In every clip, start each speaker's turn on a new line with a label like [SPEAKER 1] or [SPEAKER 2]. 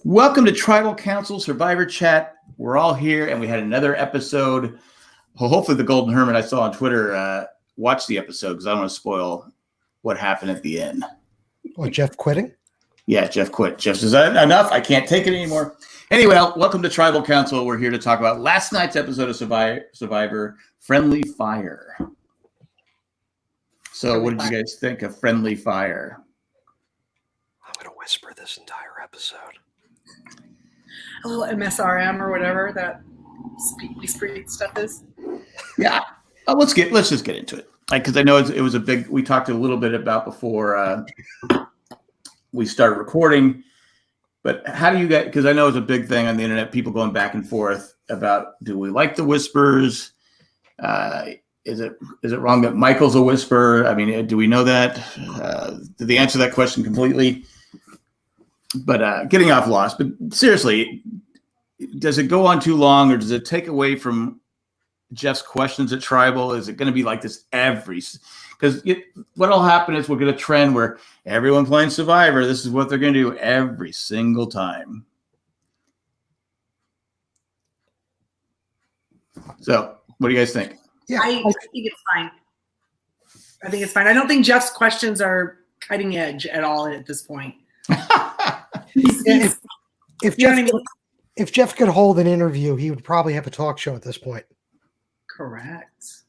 [SPEAKER 1] Welcome to Tribal Council Survivor Chat. We're all here, and we had another episode. Well, hopefully, the Golden Hermit I saw on Twitter watched the episode because I don't want to spoil what happened at the end.
[SPEAKER 2] What, Jeff quitting?
[SPEAKER 1] Yeah, Jeff quit. Jeff says, enough. I can't take it anymore. Anyway, welcome to Tribal Council. We're here to talk about last night's episode of Survivor Friendly Fire. So, what did you guys think of Friendly Fire?
[SPEAKER 3] I'm going to whisper this entire episode.
[SPEAKER 4] A little MSRM or whatever that whispery stuff is.
[SPEAKER 1] Yeah, let's just get into it. Because I know it was a big. We talked a little bit about before we started recording. But how do you guys? Because I know it's a big thing on the internet. People going back and forth about, do we like the whispers? Is it wrong that Michael's a whisperer? I mean, do we know that? Did they answer that question completely? But getting off lost. But seriously, does it go on too long, or does it take away from Jeff's questions at Tribal? Is it going to be like this every? Because what'll happen is we'll get a trend where everyone playing Survivor, this is what they're going to do every single time. So, what do you guys think?
[SPEAKER 4] Yeah, I think it's fine. I think it's fine. I don't think Jeff's questions are cutting edge at all at this point.
[SPEAKER 2] If Jeff could hold an interview, he would probably have a talk show at this point.
[SPEAKER 4] Correct.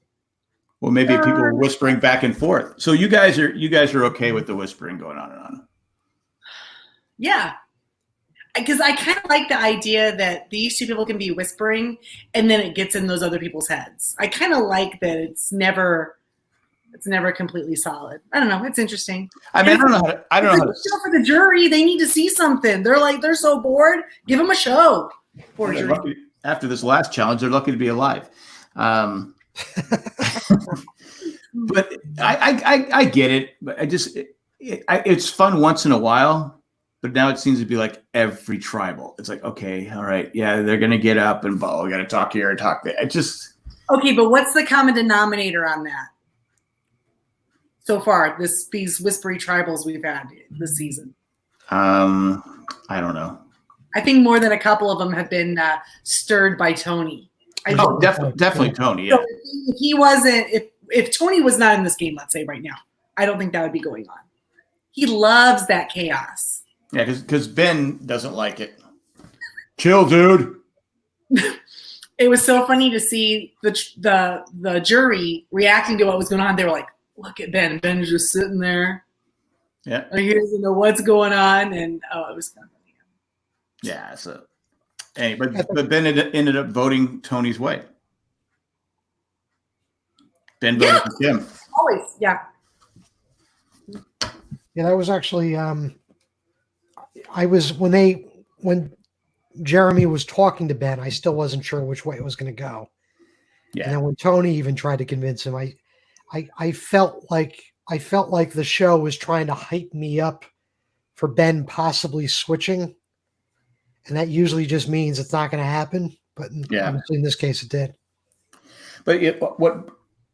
[SPEAKER 1] Well, maybe people are whispering back and forth. So you guys are okay with the whispering going on and on?
[SPEAKER 4] Yeah. Because I kind of like the idea that these two people can be whispering and then it gets in those other people's heads. I kind of like that it's never completely solid. I don't know. It's interesting.
[SPEAKER 1] I mean, I don't know how to
[SPEAKER 4] show for the jury. They need to see something. They're so bored. Give them a show.
[SPEAKER 1] After this last challenge, they're lucky to be alive. But I get it. But it's fun once in a while. But now it seems to be like every Tribal. It's like, okay, all right, yeah, they're gonna get up and we got to talk here and talk there.
[SPEAKER 4] Okay, but what's the common denominator on that so far? These whispery Tribals we've had this season.
[SPEAKER 1] I don't know.
[SPEAKER 4] I think more than a couple of them have been stirred by Tony.
[SPEAKER 1] Definitely Tony. Yeah.
[SPEAKER 4] So if he wasn't, if Tony was not in this game, let's say right now, I don't think that would be going on. He loves that chaos.
[SPEAKER 1] Yeah, because Ben doesn't like it. Chill, dude.
[SPEAKER 4] It was so funny to see the jury reacting to what was going on. They were like, "Look at Ben. Ben's just sitting there.
[SPEAKER 1] Yeah,
[SPEAKER 4] like he doesn't know what's going on." And it was kind of funny.
[SPEAKER 1] Yeah. So, but Ben ended up voting Tony's way. Ben voted for him.
[SPEAKER 4] Always, yeah.
[SPEAKER 2] Yeah, that was actually. I was when Jeremy was talking to Ben, I still wasn't sure which way it was going to go. Yeah. And then when Tony even tried to convince him, I felt like the show was trying to hype me up for Ben possibly switching, and that usually just means it's not going to happen. But in this case, it did. But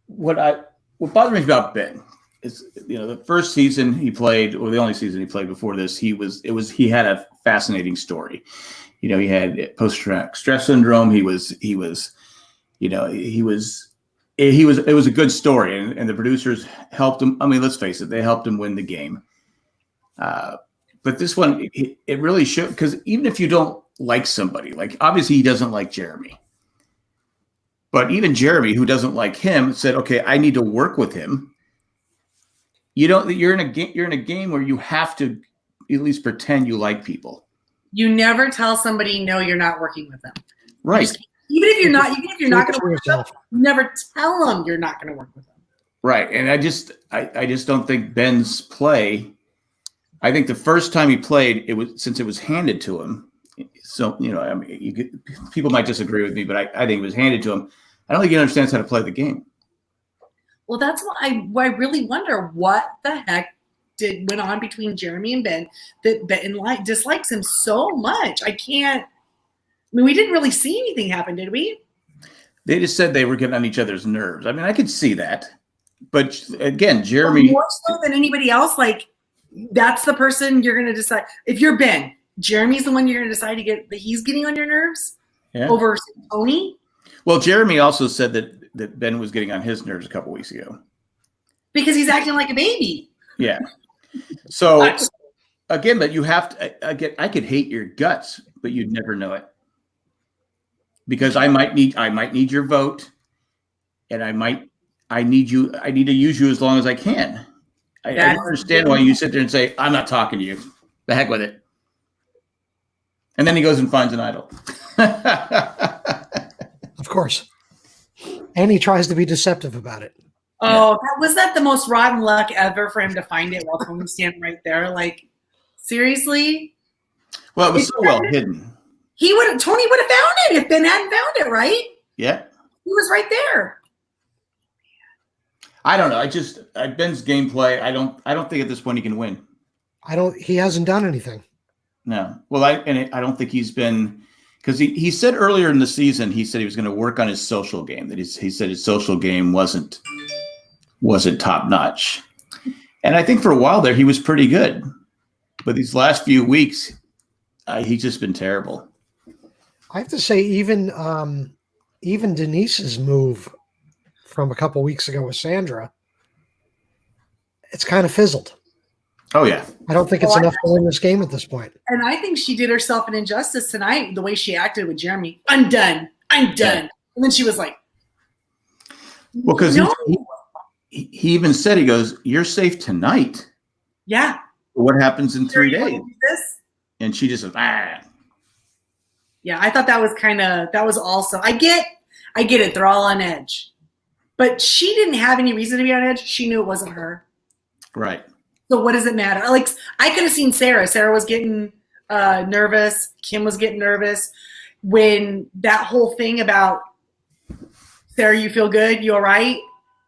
[SPEAKER 1] what bothers me about Ben is, the first season he played, or the only season he played before this, he had a fascinating story. He had post-traumatic stress syndrome. It was a good story, and the producers helped him. I mean, let's face it, they helped him win the game. But this one, it really showed, because even if you don't like somebody, like obviously he doesn't like Jeremy, but even Jeremy, who doesn't like him, said, "Okay, I need to work with him." You're in a game where you have to at least pretend you like people.
[SPEAKER 4] You never tell somebody no, you're not working with them.
[SPEAKER 1] Right.
[SPEAKER 4] Even if you're not going to work with them, you never tell them you're not going to work with them.
[SPEAKER 1] Right. And I just don't think Ben's play. I think the first time he played, since it was handed to him. So I mean, people might disagree with me, but I think it was handed to him. I don't think he understands how to play the game.
[SPEAKER 4] Well, that's what I really wonder what the heck went on between Jeremy and Ben that Ben dislikes him so much. I mean, we didn't really see anything happen, did we?
[SPEAKER 1] They just said they were getting on each other's nerves. I mean, I could see that. But again, Jeremy.
[SPEAKER 4] More so than anybody else, like that's the person you're going to decide. If you're Ben, Jeremy's the one you're going to decide to get that he's getting on your nerves over Tony?
[SPEAKER 1] Well, Jeremy also said that Ben was getting on his nerves a couple weeks ago
[SPEAKER 4] because he's acting like a baby.
[SPEAKER 1] Yeah. So again, but you have to. I could hate your guts, but you'd never know it because I might need your vote, and I need to use you as long as I can. I don't understand why you sit there and say, I'm not talking to you. The heck with it. And then he goes and finds an idol.
[SPEAKER 2] Of course. And he tries to be deceptive about it.
[SPEAKER 4] Oh, was that the most rotten luck ever for him to find it while Tony's standing right there? Like, seriously?
[SPEAKER 1] Well, it was so well hidden.
[SPEAKER 4] Tony would have found it if Ben hadn't found it, right?
[SPEAKER 1] Yeah.
[SPEAKER 4] He was right there.
[SPEAKER 1] I don't know. Ben's gameplay. I don't think at this point he can win.
[SPEAKER 2] He hasn't done anything.
[SPEAKER 1] No. Well, I don't think he's been, because he said earlier in the season, he said he was going to work on his social game. That he said his social game wasn't top notch. And I think for a while there he was pretty good, but these last few weeks, he's just been terrible.
[SPEAKER 2] I have to say, even Denise's move from a couple weeks ago with Sandra, it's kind of fizzled.
[SPEAKER 1] Oh yeah.
[SPEAKER 2] I don't think it's enough to win this game at this point.
[SPEAKER 4] And I think she did herself an injustice tonight, the way she acted with Jeremy. I'm done. Yeah. And then she was like,
[SPEAKER 1] well, because he even said, he goes, you're safe tonight.
[SPEAKER 4] Yeah.
[SPEAKER 1] What happens in 3 days? And she just says,
[SPEAKER 4] Yeah, I thought that was also, I get it. They're all on edge. But she didn't have any reason to be on edge. She knew it wasn't her.
[SPEAKER 1] Right.
[SPEAKER 4] So what does it matter? Like, I could have seen Sarah. Sarah was getting nervous. Kim was getting nervous when that whole thing about, Sarah, you feel good? You all right?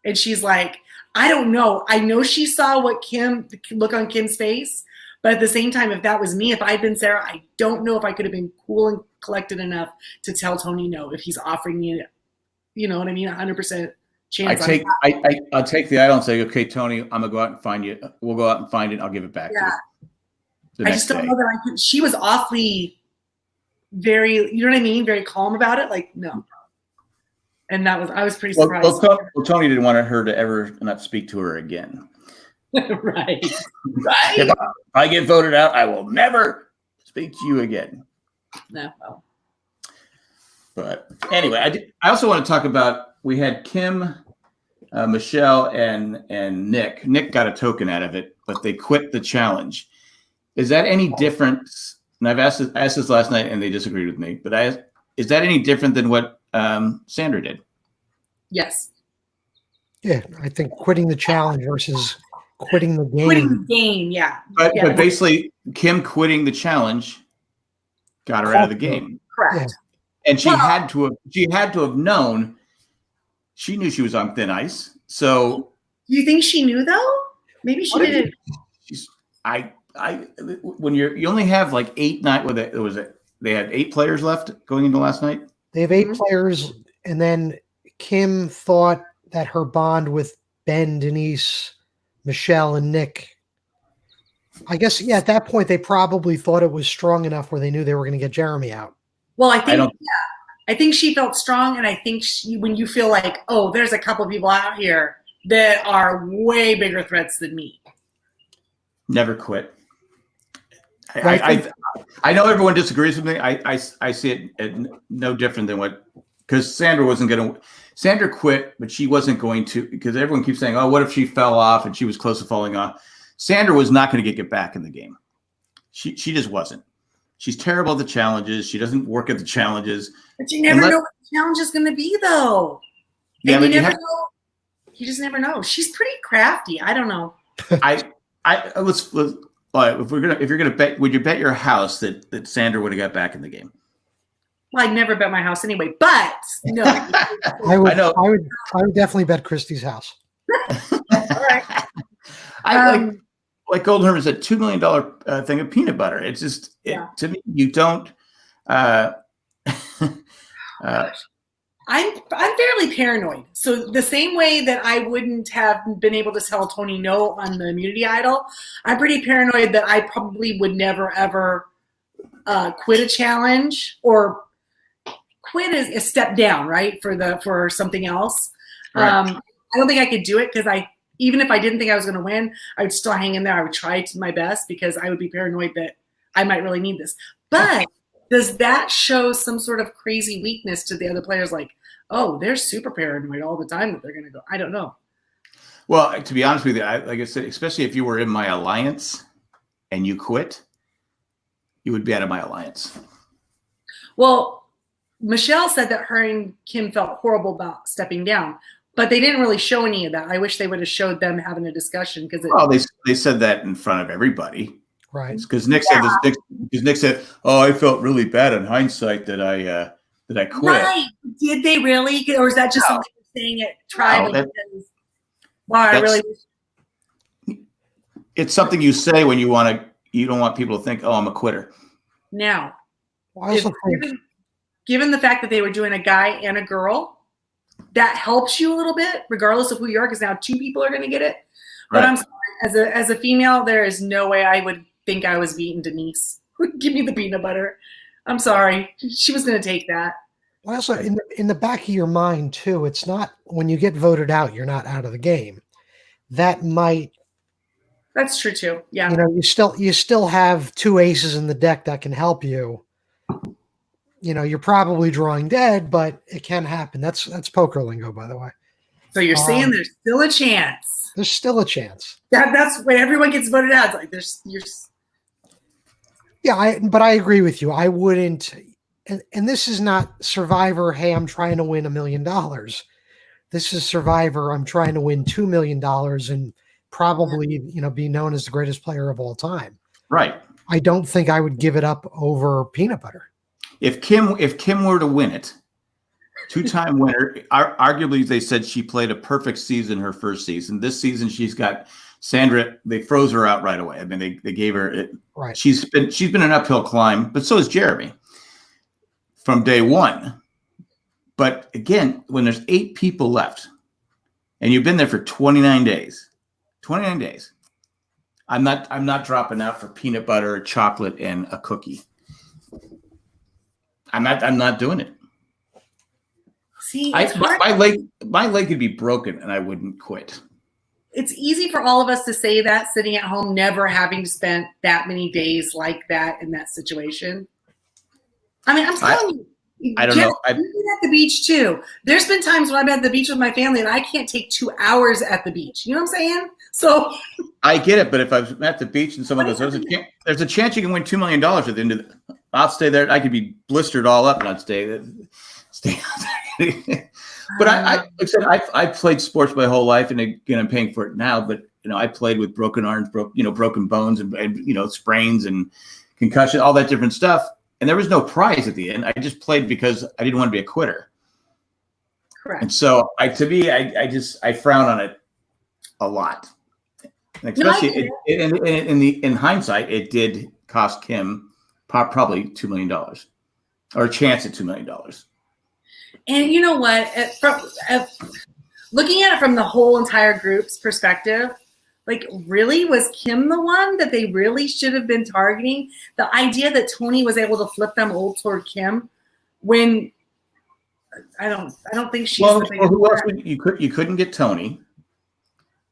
[SPEAKER 4] And she's like, I don't know. I know she saw the look on Kim's face, but at the same time, if that was me, if I'd been Sarah, I don't know if I could have been cool and collected enough to tell Tony no if he's offering me, you know what I mean, 100% chance.
[SPEAKER 1] I'll take the idol and say, okay, Tony, I'm gonna go out and find you. We'll go out and find it. I'll give it back to you.
[SPEAKER 4] I just don't know that she was awfully very, you know what I mean, very calm about it. Like, no. And I was pretty surprised.
[SPEAKER 1] Well, Tony didn't want her to ever not speak to her again.
[SPEAKER 4] Right.
[SPEAKER 1] If I get voted out, I will never speak to you again.
[SPEAKER 4] No. Well.
[SPEAKER 1] But anyway, I also want to talk about, we had Kim, Michelle, and Nick. Nick got a token out of it, but they quit the challenge. Is that any different? And I've asked this last night, and they disagreed with me. But is that any different than what Sandra did?
[SPEAKER 4] Yes.
[SPEAKER 2] Yeah, I think quitting the challenge versus quitting the game.
[SPEAKER 4] Quitting the game, yeah.
[SPEAKER 1] But basically, Kim quitting the challenge got her out of the game.
[SPEAKER 4] Correct.
[SPEAKER 1] Yeah. And she had to have known. She knew she was on thin ice. So,
[SPEAKER 4] do you think she knew though? Maybe she didn't.
[SPEAKER 1] When you only have like 8, 9. They had 8 players left going into last night.
[SPEAKER 2] They have 8 players, and then Kim thought that her bond with Ben, Denise, Michelle, and Nick, I guess, at that point, they probably thought it was strong enough where they knew they were going to get Jeremy out.
[SPEAKER 4] Well, I think she felt strong, and I think when you feel like, oh, there's a couple of people out here that are way bigger threats than me.
[SPEAKER 1] Never quit. I know everyone disagrees with me. I see it no different than because Sandra quit, but she wasn't going to, because everyone keeps saying, oh, what if she fell off and she was close to falling off? Sandra was not going to get back in the game. She just wasn't. She's terrible at the challenges. She doesn't work at the challenges.
[SPEAKER 4] But you never know what the challenge is going to be, though.
[SPEAKER 1] Yeah,
[SPEAKER 4] and you never know. You just never know. She's pretty crafty. I don't know.
[SPEAKER 1] Let's if you're gonna bet, would you bet your house that Sandra would have got back in the game?
[SPEAKER 4] Well, I'd never bet my house anyway, but no.
[SPEAKER 2] I would definitely bet Christy's house.
[SPEAKER 4] All right.
[SPEAKER 1] Like Golden Herman said, $2 million thing of peanut butter. It's just to me, you don't.
[SPEAKER 4] I'm fairly paranoid. So the same way that I wouldn't have been able to tell Tony no on the immunity idol, I'm pretty paranoid that I probably would never ever quit a challenge or quit is a step down, right? For something else.
[SPEAKER 1] Right.
[SPEAKER 4] I don't think I could do it because even if I didn't think I was going to win, I would still hang in there. I would try to my best because I would be paranoid that I might really need this. But does that show some sort of crazy weakness to the other players? Like, oh, they're super paranoid all the time that they're going to go. I don't know.
[SPEAKER 1] Well, to be honest with you, like I said, especially if you were in my alliance and you quit, you would be out of my alliance.
[SPEAKER 4] Well, Michelle said that her and Kim felt horrible about stepping down. But they didn't really show any of that. I wish they would have showed them having a discussion because
[SPEAKER 1] they said that in front of everybody,
[SPEAKER 2] Right?
[SPEAKER 1] Because Nick said this. Because Nick said, "Oh, I felt really bad in hindsight that I quit."
[SPEAKER 4] Right? Did they really? Or is that just something you're saying at Tribe?
[SPEAKER 1] No,
[SPEAKER 4] wow, I really.
[SPEAKER 1] It's something you say when you don't want people to think, "Oh, I'm a quitter."
[SPEAKER 4] Now,
[SPEAKER 2] Well, I also think,
[SPEAKER 4] given the fact that they were doing a guy and a girl, that helps you a little bit, regardless of who you are, because now 2 people are going to get it. But
[SPEAKER 1] Right.
[SPEAKER 4] I'm sorry, as a female, there is no way I would think I was beating Denise. Give me the peanut butter. I'm sorry, she was going to take that.
[SPEAKER 2] well, also in the back of your mind too, it's not when you get voted out, you're not out of the game. That might,
[SPEAKER 4] That's true too. Yeah.
[SPEAKER 2] you still have 2 aces in the deck that can help you. You're probably drawing dead, but it can happen. That's poker lingo, by the way.
[SPEAKER 4] So you're saying there's still a chance.
[SPEAKER 2] There's still a chance.
[SPEAKER 4] That's when everyone gets voted out. It's like
[SPEAKER 2] Yeah, but I agree with you. I wouldn't, and this is not Survivor. Hey, I'm trying to win $1 million. This is Survivor. I'm trying to win $2 million and probably be known as the greatest player of all time.
[SPEAKER 1] Right.
[SPEAKER 2] I don't think I would give it up over peanut butter.
[SPEAKER 1] If Kim were to win it, 2-time winner, arguably they said she played a perfect season her first season. This season she's got Sandra. They froze her out right away. I mean, they gave her it.
[SPEAKER 2] Right.
[SPEAKER 1] She's been an uphill climb, but so is Jeremy from day one. But again, when there's 8 people left, and you've been there for 29 days, I'm not dropping out for peanut butter, chocolate, and a cookie. I'm not doing it.
[SPEAKER 4] see,
[SPEAKER 1] My leg could be broken and I wouldn't quit.
[SPEAKER 4] it's easy for all of us to say that sitting at home, never having spent that many days like that in that situation. I mean, I'm telling you,
[SPEAKER 1] I don't know.
[SPEAKER 4] I've been at the beach too. There's been times when I've been at the beach with my family and I can't take 2 hours at the beach. You know what I'm saying? So
[SPEAKER 1] I get it, but if I'm at the beach and someone goes, there's a chance you can win $2 million at the end of I'll stay there. I could be blistered all up and I'd stay out there. But like I said, I've played sports my whole life, and again, I'm paying for it now. But I played with broken arms, broken bones, and sprains and concussion, all that different stuff. And there was no prize at the end. I just played because I didn't want to be a quitter.
[SPEAKER 4] correct.
[SPEAKER 1] And so, I frown on it a lot. And especially in hindsight, it did cost Kim probably $2 million, or a chance at $2 million.
[SPEAKER 4] And you know what? Looking at it from the whole entire group's perspective, like, really, was Kim the one that they really should have been targeting? The idea that Tony was able to flip them all toward Kim, when I don't think she's.
[SPEAKER 1] Well, who else you couldn't get Tony.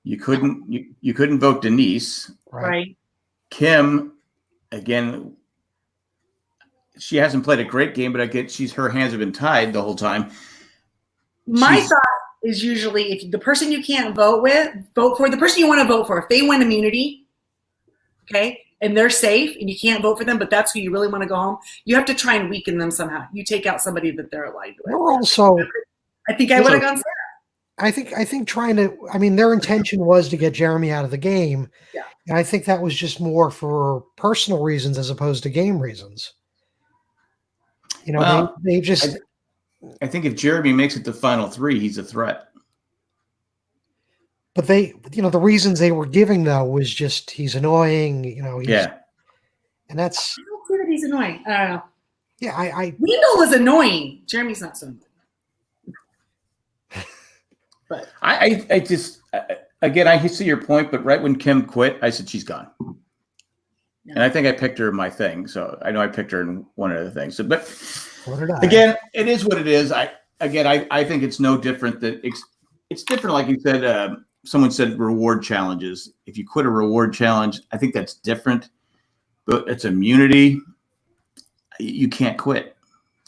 [SPEAKER 1] You couldn't vote Denise.
[SPEAKER 4] Right.
[SPEAKER 1] Kim, again, she hasn't played a great game, but her hands have been tied the whole time.
[SPEAKER 4] My thought is usually, if the person you can't vote for the person you want to vote for. If they win immunity, okay, and they're safe, and you can't vote for them, but that's who you really want to go home, you have to try and weaken them somehow. You take out somebody that they're aligned with.
[SPEAKER 2] We're also,
[SPEAKER 4] I think I would have gone.
[SPEAKER 2] I think trying to. I mean, their intention was to get Jeremy out of the game.
[SPEAKER 4] Yeah.
[SPEAKER 2] And I think that was just more for personal reasons as opposed to game reasons. They just.
[SPEAKER 1] I think if Jeremy makes it to final 3, he's a threat.
[SPEAKER 2] But the reasons they were giving though was just he's annoying. And that's.
[SPEAKER 4] I don't see that he's annoying. I don't know.
[SPEAKER 2] Yeah,
[SPEAKER 4] Wendell was annoying. Jeremy's not so annoying. But
[SPEAKER 1] I just again, I see your point, but right when Kim quit, I said she's gone. And I think I picked her in my thing. So I know I picked her in one of the things. So, but
[SPEAKER 2] What did I?
[SPEAKER 1] again, it is what it is. I think it's no different that it's different. Like you said, someone said reward challenges. If you quit a reward challenge, I think that's different, but it's immunity. You can't quit.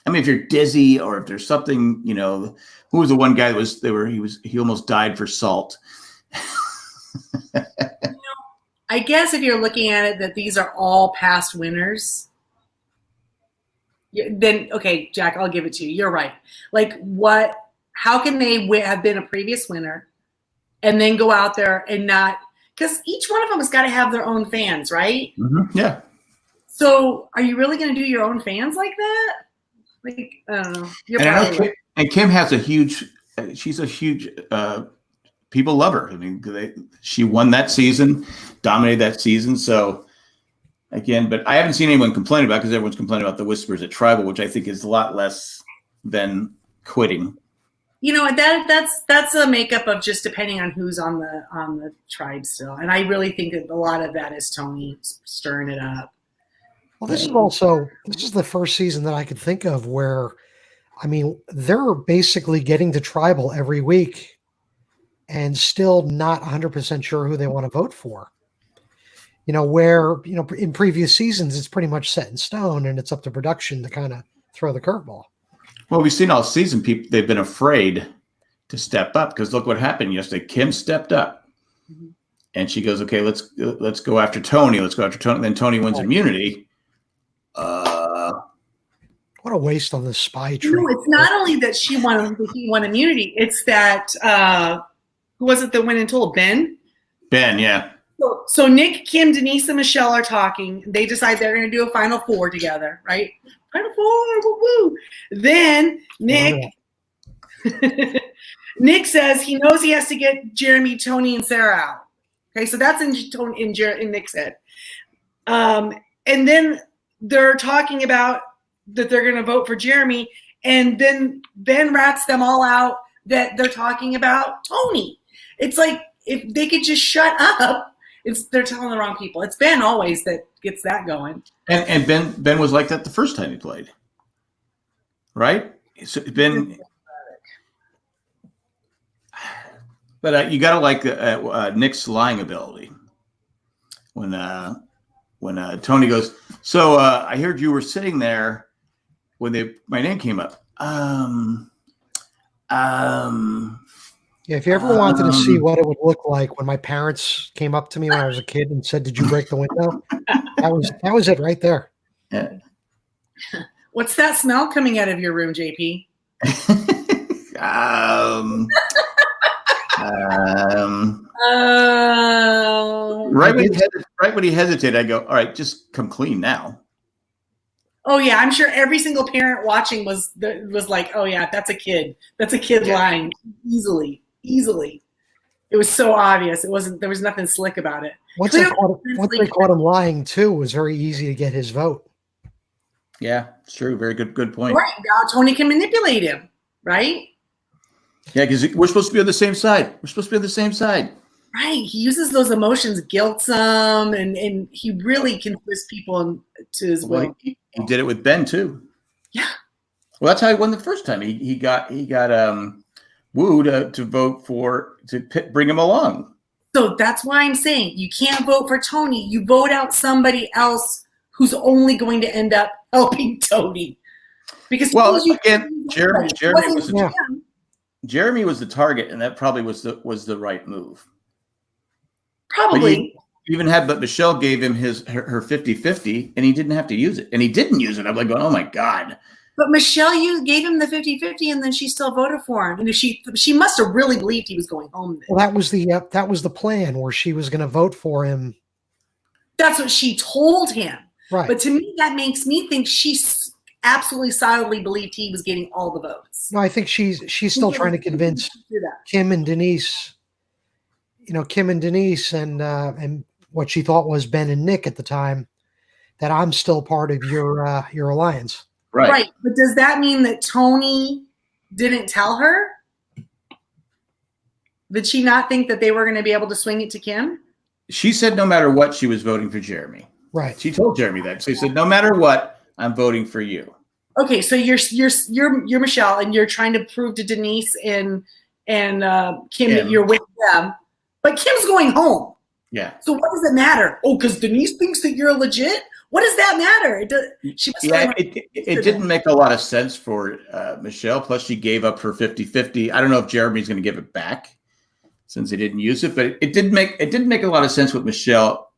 [SPEAKER 1] I mean, if you're dizzy or if there's something, who was the one guy that he almost died for salt.
[SPEAKER 4] I guess if you're looking at it that these are all past winners, then okay, Jack, I'll give it to you. You're right. Like how can they have been a previous winner and then go out there and not, because each one of them has got to have their own fans, right?
[SPEAKER 1] Mm-hmm. Yeah.
[SPEAKER 4] So are you really going to do your own fans like that? Like, I don't know. You're probably right.
[SPEAKER 1] And Kim has she's a huge, people love her. I mean, she won that season, dominated that season. So again, but I haven't seen anyone complain about, because everyone's complaining about the whispers at Tribal, which I think is a lot less than quitting.
[SPEAKER 4] That's a makeup of just depending on who's on the tribe still. And I really think that a lot of that is Tony stirring it up.
[SPEAKER 2] Well, this is the first season that I could think of where, I mean, they're basically getting to Tribal every week and still not 100% sure who they want to vote for. Where, in previous seasons, it's pretty much set in stone and it's up to production to kind of throw the curveball. Well,
[SPEAKER 1] we've seen all season they've been afraid to step up, because look what happened yesterday. Kim stepped up and she goes, okay, let's go after Tony. Let's go after Tony. Then Tony wins immunity.
[SPEAKER 2] What a waste on this spy tree.
[SPEAKER 4] No, it's not only that he won immunity. It's that, who was it that went and told Ben?
[SPEAKER 1] Ben, yeah.
[SPEAKER 4] So Nick, Kim, Denise, and Michelle are talking. They decide they're going to do a Final Four together, right? Final Four, woo-woo. Then Nick, Nick says he knows he has to get Jeremy, Tony, and Sarah out. Okay, so that's in Nick's head. And then they're talking about that they're going to vote for Jeremy, and then Ben rats them all out that they're talking about Tony. It's like, if they could just shut up, they're telling the wrong people. It's Ben always that gets that going.
[SPEAKER 1] And Ben was like that the first time he played, right? So Ben, but you got to like Nick's lying ability. When Tony goes, so I heard you were sitting there when my name came up.
[SPEAKER 2] Yeah, if you ever wanted to see what it would look like when my parents came up to me when I was a kid and said, "Did you break the window?" that was it right there.
[SPEAKER 1] Yeah.
[SPEAKER 4] What's that smell coming out of your room, JP?
[SPEAKER 1] Right when he hesitated, I go, all right, just come clean now.
[SPEAKER 4] Oh yeah, I'm sure every single parent watching was like, oh yeah, that's a kid. That's a kid lying easily. It was so obvious. There was nothing slick about it.
[SPEAKER 2] Once they caught him lying too, it was very easy to get his vote.
[SPEAKER 1] Yeah, it's true. Very good point.
[SPEAKER 4] Right. Now Tony can manipulate him, right?
[SPEAKER 1] Yeah, because we're supposed to be on the same side. Right.
[SPEAKER 4] He uses those emotions, guilts them, and he really can twist people to his will.
[SPEAKER 1] He did it with Ben too.
[SPEAKER 4] Yeah.
[SPEAKER 1] Well, that's how he won the first time. He got Wu to vote bring him along.
[SPEAKER 4] So that's why I'm saying you can't vote for Tony. You vote out somebody else who's only going to end up helping Tony. Because
[SPEAKER 1] Jeremy was the target, and that probably was the right move.
[SPEAKER 4] Probably.
[SPEAKER 1] But Michelle gave him her 50-50, and he didn't have to use it. And he didn't use it. I'm like going, oh my God.
[SPEAKER 4] But Michelle, you gave him the 50-50, and then she still voted for him. And she must have really believed he was going home then.
[SPEAKER 2] Well, that was the plan, where she was going to vote for him.
[SPEAKER 4] That's what she told him.
[SPEAKER 2] Right.
[SPEAKER 4] But to me, that makes me think she absolutely solidly believed he was getting all the votes.
[SPEAKER 2] No, I think she's still trying to convince Kim and Denise. Kim and Denise and what she thought was Ben and Nick at the time, that I'm still part of your alliance.
[SPEAKER 1] Right.
[SPEAKER 4] But does that mean that Tony didn't tell her? Did she not think that they were going to be able to swing it to Kim?
[SPEAKER 1] She said no matter what, she was voting for Jeremy.
[SPEAKER 2] Right.
[SPEAKER 1] She told Jeremy that. So he said, no matter what, I'm voting for you.
[SPEAKER 4] Okay, so you're Michelle, and you're trying to prove to Denise and Kim that you're with them, but Kim's going home.
[SPEAKER 1] Yeah.
[SPEAKER 4] So what does it matter? Oh, because Denise thinks that you're legit. What does that matter?
[SPEAKER 1] It didn't make a lot of sense for Michelle. Plus, she gave up her 50-50. I don't know if Jeremy's going to give it back since he didn't use it, but it didn't make a lot of sense what Michelle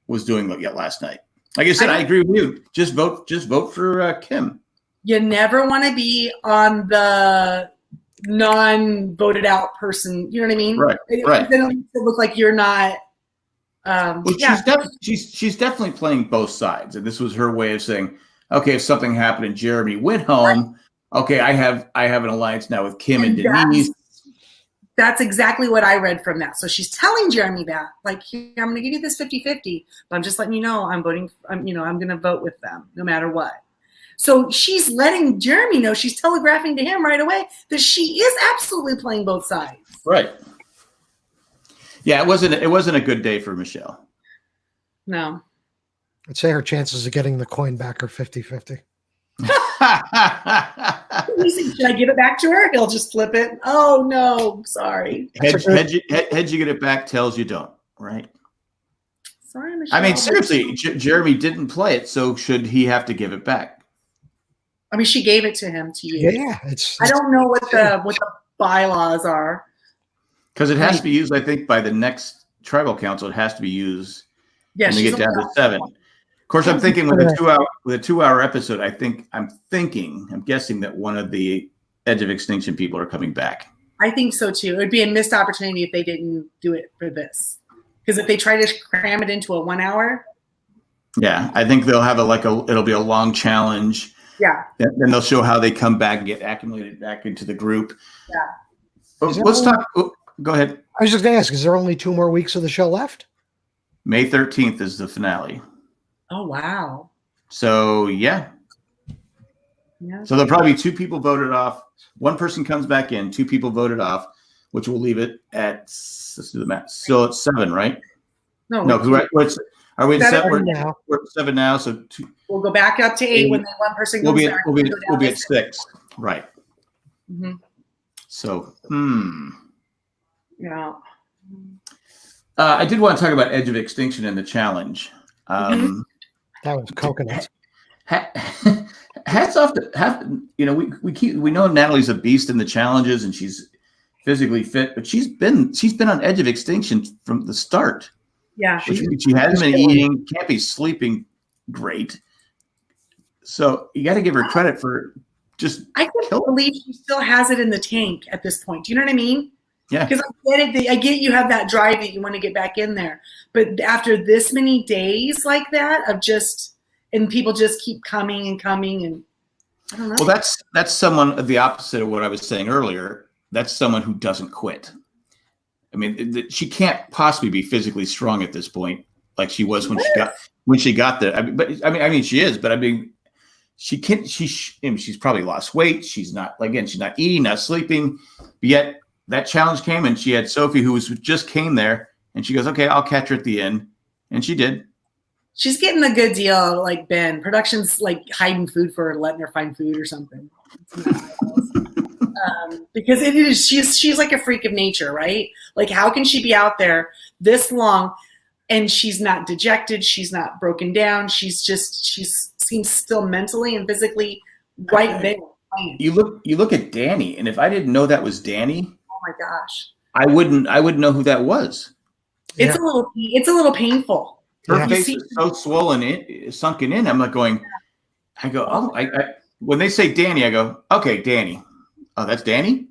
[SPEAKER 1] was doing last night. Like I said, I agree with you. Just vote for Kim. You
[SPEAKER 4] never want to be on the non-voted out person. You know what I mean?
[SPEAKER 1] Right. Right.
[SPEAKER 4] Then it look like you're not.
[SPEAKER 1] She's definitely playing both sides, and this was her way of saying, okay, if something happened and Jeremy went home, okay, I have an alliance now with Kim and Denise.
[SPEAKER 4] That's exactly what I read from that. So she's telling Jeremy that, like, I'm going to give you this 50-50, but I'm just letting you know I'm voting. I'm going to vote with them no matter what. So she's letting Jeremy know, she's telegraphing to him right away that she is absolutely playing both sides.
[SPEAKER 1] Right. Yeah, it wasn't a good day for Michelle.
[SPEAKER 4] No.
[SPEAKER 2] I'd say her chances of getting the coin back are 50-50.
[SPEAKER 4] Should I give it back to her? He'll just flip it. Oh no, sorry.
[SPEAKER 1] Head you get it back, tails you don't. Right.
[SPEAKER 4] Sorry, Michelle.
[SPEAKER 1] I mean, seriously, Jeremy didn't play it, so should he have to give it back?
[SPEAKER 4] I mean, she gave it to him to use.
[SPEAKER 2] Yeah,
[SPEAKER 4] I don't know what the bylaws are.
[SPEAKER 1] Because it has to be used, I think, by the next tribal council. It has to be used when they get down to 7. Of course, I'm thinking with a 2-hour episode, I'm guessing that one of the Edge of Extinction people are coming back.
[SPEAKER 4] I think so too. It would be a missed opportunity if they didn't do it for this. Because if they try to cram it into a 1 hour.
[SPEAKER 1] Yeah, I think they'll have it'll be a long challenge.
[SPEAKER 4] Yeah.
[SPEAKER 1] Then they'll show how they come back and get accumulated back into the group.
[SPEAKER 4] Yeah.
[SPEAKER 1] Let's talk. Go ahead.
[SPEAKER 2] I was just going to ask, is there only 2 more weeks of the show left?
[SPEAKER 1] May 13th is the finale.
[SPEAKER 4] Oh, wow.
[SPEAKER 1] So, yeah. So there'll probably be 2 people voted off. 1 person comes back in, 2 people voted off, which will leave it at, let's do the math. So it's 7, right?
[SPEAKER 4] No,
[SPEAKER 1] because are we at 7
[SPEAKER 2] now?
[SPEAKER 1] We're at 7 now. So
[SPEAKER 4] we'll go back up to 8 when the 1 person comes back.
[SPEAKER 1] We'll be at 6. Right.
[SPEAKER 4] Mm-hmm.
[SPEAKER 1] So,
[SPEAKER 4] Yeah.
[SPEAKER 1] I did want to talk about Edge of Extinction and the challenge.
[SPEAKER 2] That was coconuts.
[SPEAKER 1] Hats off to we know Natalie's a beast in the challenges and she's physically fit, but she's been on Edge of Extinction from the start.
[SPEAKER 4] Yeah,
[SPEAKER 1] she hasn't been eating, can't be sleeping great. So you got to give her credit for
[SPEAKER 4] I can't believe she still has it in the tank at this point. Do you know what I mean?
[SPEAKER 1] Yeah.
[SPEAKER 4] Because I get you have that drive that you want to get back in there. But after this many days like that and people just keep coming and coming and I don't know.
[SPEAKER 1] Well, that's someone of the opposite of what I was saying earlier. That's someone who doesn't quit. I mean, she can't possibly be physically strong at this point like she was when she got there. I mean she is, but I mean she can't. She's probably lost weight. She's not eating, not sleeping. But yet that challenge came, and she had Sophie, who just came there, and she goes, "Okay, I'll catch her at the end," and she did.
[SPEAKER 4] She's getting a good deal, like Ben. Production's like hiding food for her, letting her find food or something. Because it is, she's like a freak of nature, right? Like, how can she be out there this long and she's not dejected? She's not broken down. She seems still mentally and physically right there.
[SPEAKER 1] You look at Danny, and if I didn't know that was Danny,
[SPEAKER 4] oh my gosh,
[SPEAKER 1] I wouldn't know who that was.
[SPEAKER 4] It's a little painful.
[SPEAKER 1] Her face is so swollen, sunken in. I'm not going. I go, oh, when they say Danny, I go, okay, Danny. Oh, that's Danny.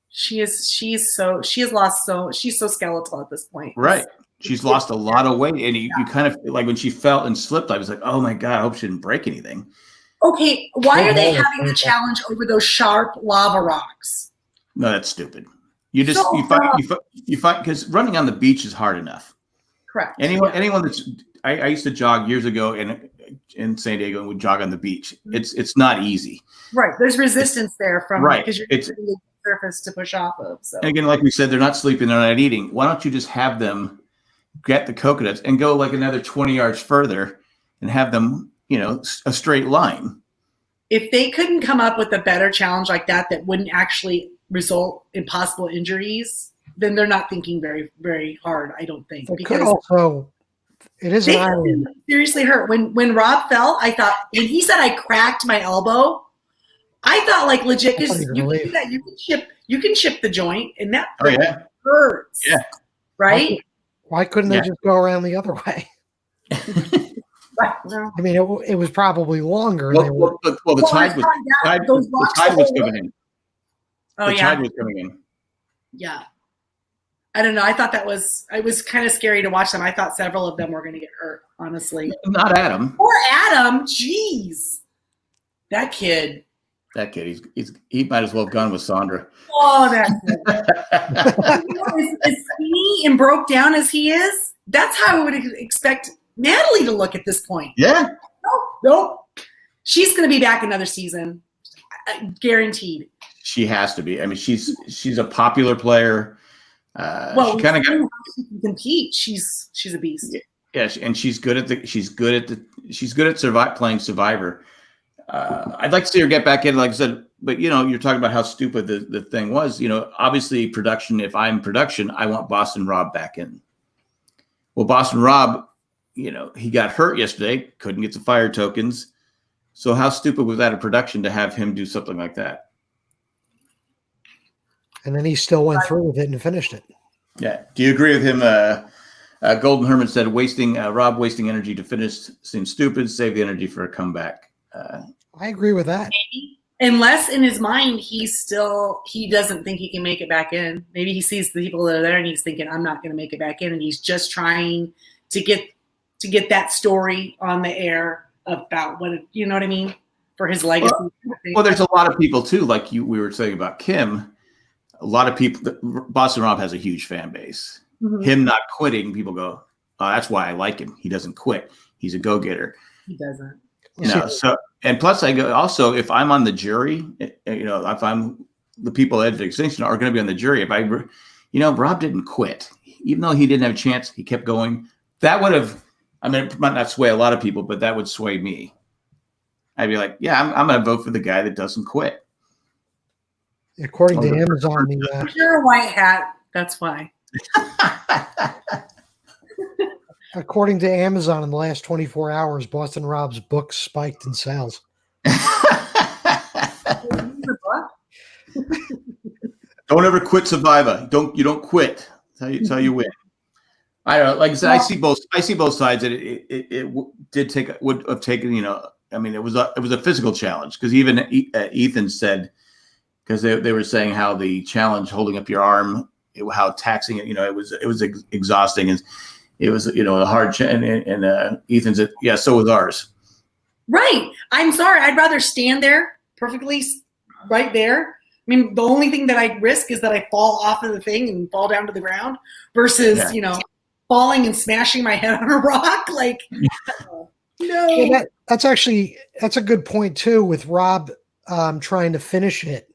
[SPEAKER 4] She's so skeletal at this point.
[SPEAKER 1] Right. She's lost a lot of weight, and you kind of like when she fell and slipped. I was like, oh my god, I hope she didn't break anything.
[SPEAKER 4] Okay, why are they having the challenge over those sharp lava rocks?
[SPEAKER 1] No, that's stupid. You fight because running on the beach is hard enough.
[SPEAKER 4] Correct.
[SPEAKER 1] Anyone that's I used to jog years ago in San Diego and would jog on the beach. It's not easy.
[SPEAKER 4] Right. There's resistance there from because you're
[SPEAKER 1] it's
[SPEAKER 4] the surface to push off of. So
[SPEAKER 1] and again, like we said, they're not sleeping, they're not eating. Why don't you just have them get the coconuts and go like another 20 yards further and have them, a straight line.
[SPEAKER 4] If they couldn't come up with a better challenge like that wouldn't actually result in possible injuries, then they're not thinking very, very hard, I don't think.
[SPEAKER 2] It could also, it is an island.
[SPEAKER 4] Seriously hurt. When Rob fell, I thought, when he said I cracked my elbow, I thought like legit, because you can do that. You can chip the joint, and that hurts.
[SPEAKER 1] Yeah.
[SPEAKER 4] Right?
[SPEAKER 2] Why couldn't they just go around the other way? I mean, it was probably longer.
[SPEAKER 1] The tide was coming in.
[SPEAKER 4] Oh,
[SPEAKER 1] the tide was coming in.
[SPEAKER 4] Yeah. I don't know. I thought it was kind of scary to watch them. I thought several of them were going to get hurt, honestly.
[SPEAKER 1] Not Adam.
[SPEAKER 4] Poor Adam. Jeez. That kid.
[SPEAKER 1] He might as well have gone with Sandra.
[SPEAKER 4] Oh, that kid. As skinny and broke down as he is, that's how I would expect Natalie to look at this point.
[SPEAKER 1] Yeah.
[SPEAKER 4] Nope. She's going to be back another season. Guaranteed.
[SPEAKER 1] She has to be. I mean, she's a popular player.
[SPEAKER 4] She kind of got she can compete. She's a beast.
[SPEAKER 1] Yeah, and she's good at playing Survivor. I'd like to see her get back in, like I said, but you're talking about how stupid the thing was. Obviously production. If I'm production, I want Boston Rob back in. Well, Boston Rob, he got hurt yesterday, couldn't get the fire tokens. So how stupid was that a production to have him do something like that?
[SPEAKER 2] And then he still went through with it and finished it.
[SPEAKER 1] Yeah. Do you agree with him? Golden Herman said, Rob wasting energy to finish seems stupid. Save the energy for a comeback.
[SPEAKER 2] I agree with that.
[SPEAKER 4] Maybe. Unless in his mind, he doesn't think he can make it back in. Maybe he sees the people that are there and he's thinking, I'm not going to make it back in. And he's just trying to get that story on the air about you know what I mean? For his legacy.
[SPEAKER 1] Well, there's a lot of people too, like we were saying about Kim. A lot of people, Boston Rob has a huge fan base. Mm-hmm. Him not quitting, people go, oh, that's why I like him. He doesn't quit. He's a go-getter.
[SPEAKER 4] He doesn't.
[SPEAKER 1] So, and plus I go also, if I'm on the jury, if I'm the people at Extinction are going to be on the jury. If Rob didn't quit, even though he didn't have a chance, he kept going. That would have, it might not sway a lot of people, but that would sway me. I'd be like, yeah, I'm going to vote for the guy that doesn't quit.
[SPEAKER 2] According to Amazon,
[SPEAKER 4] you're a white hat. That's why.
[SPEAKER 2] According to Amazon, in the last 24 hours, Boston Rob's books spiked in sales.
[SPEAKER 1] Don't ever quit Survivor. You don't quit. That's how you win. I don't know. Like I said, I see both sides. It would have taken. It was a physical challenge because even Ethan said, because they were saying how the challenge holding up your arm, how taxing it. It was exhausting and it was a hard challenge. And Ethan said, yeah, so was ours.
[SPEAKER 4] Right. I'm sorry. I'd rather stand there perfectly right there. The only thing that I risk is that I fall off of the thing and fall down to the ground versus, falling and smashing my head on a rock. Like, no.
[SPEAKER 2] Yeah, that's a good point too, with Rob trying to finish it.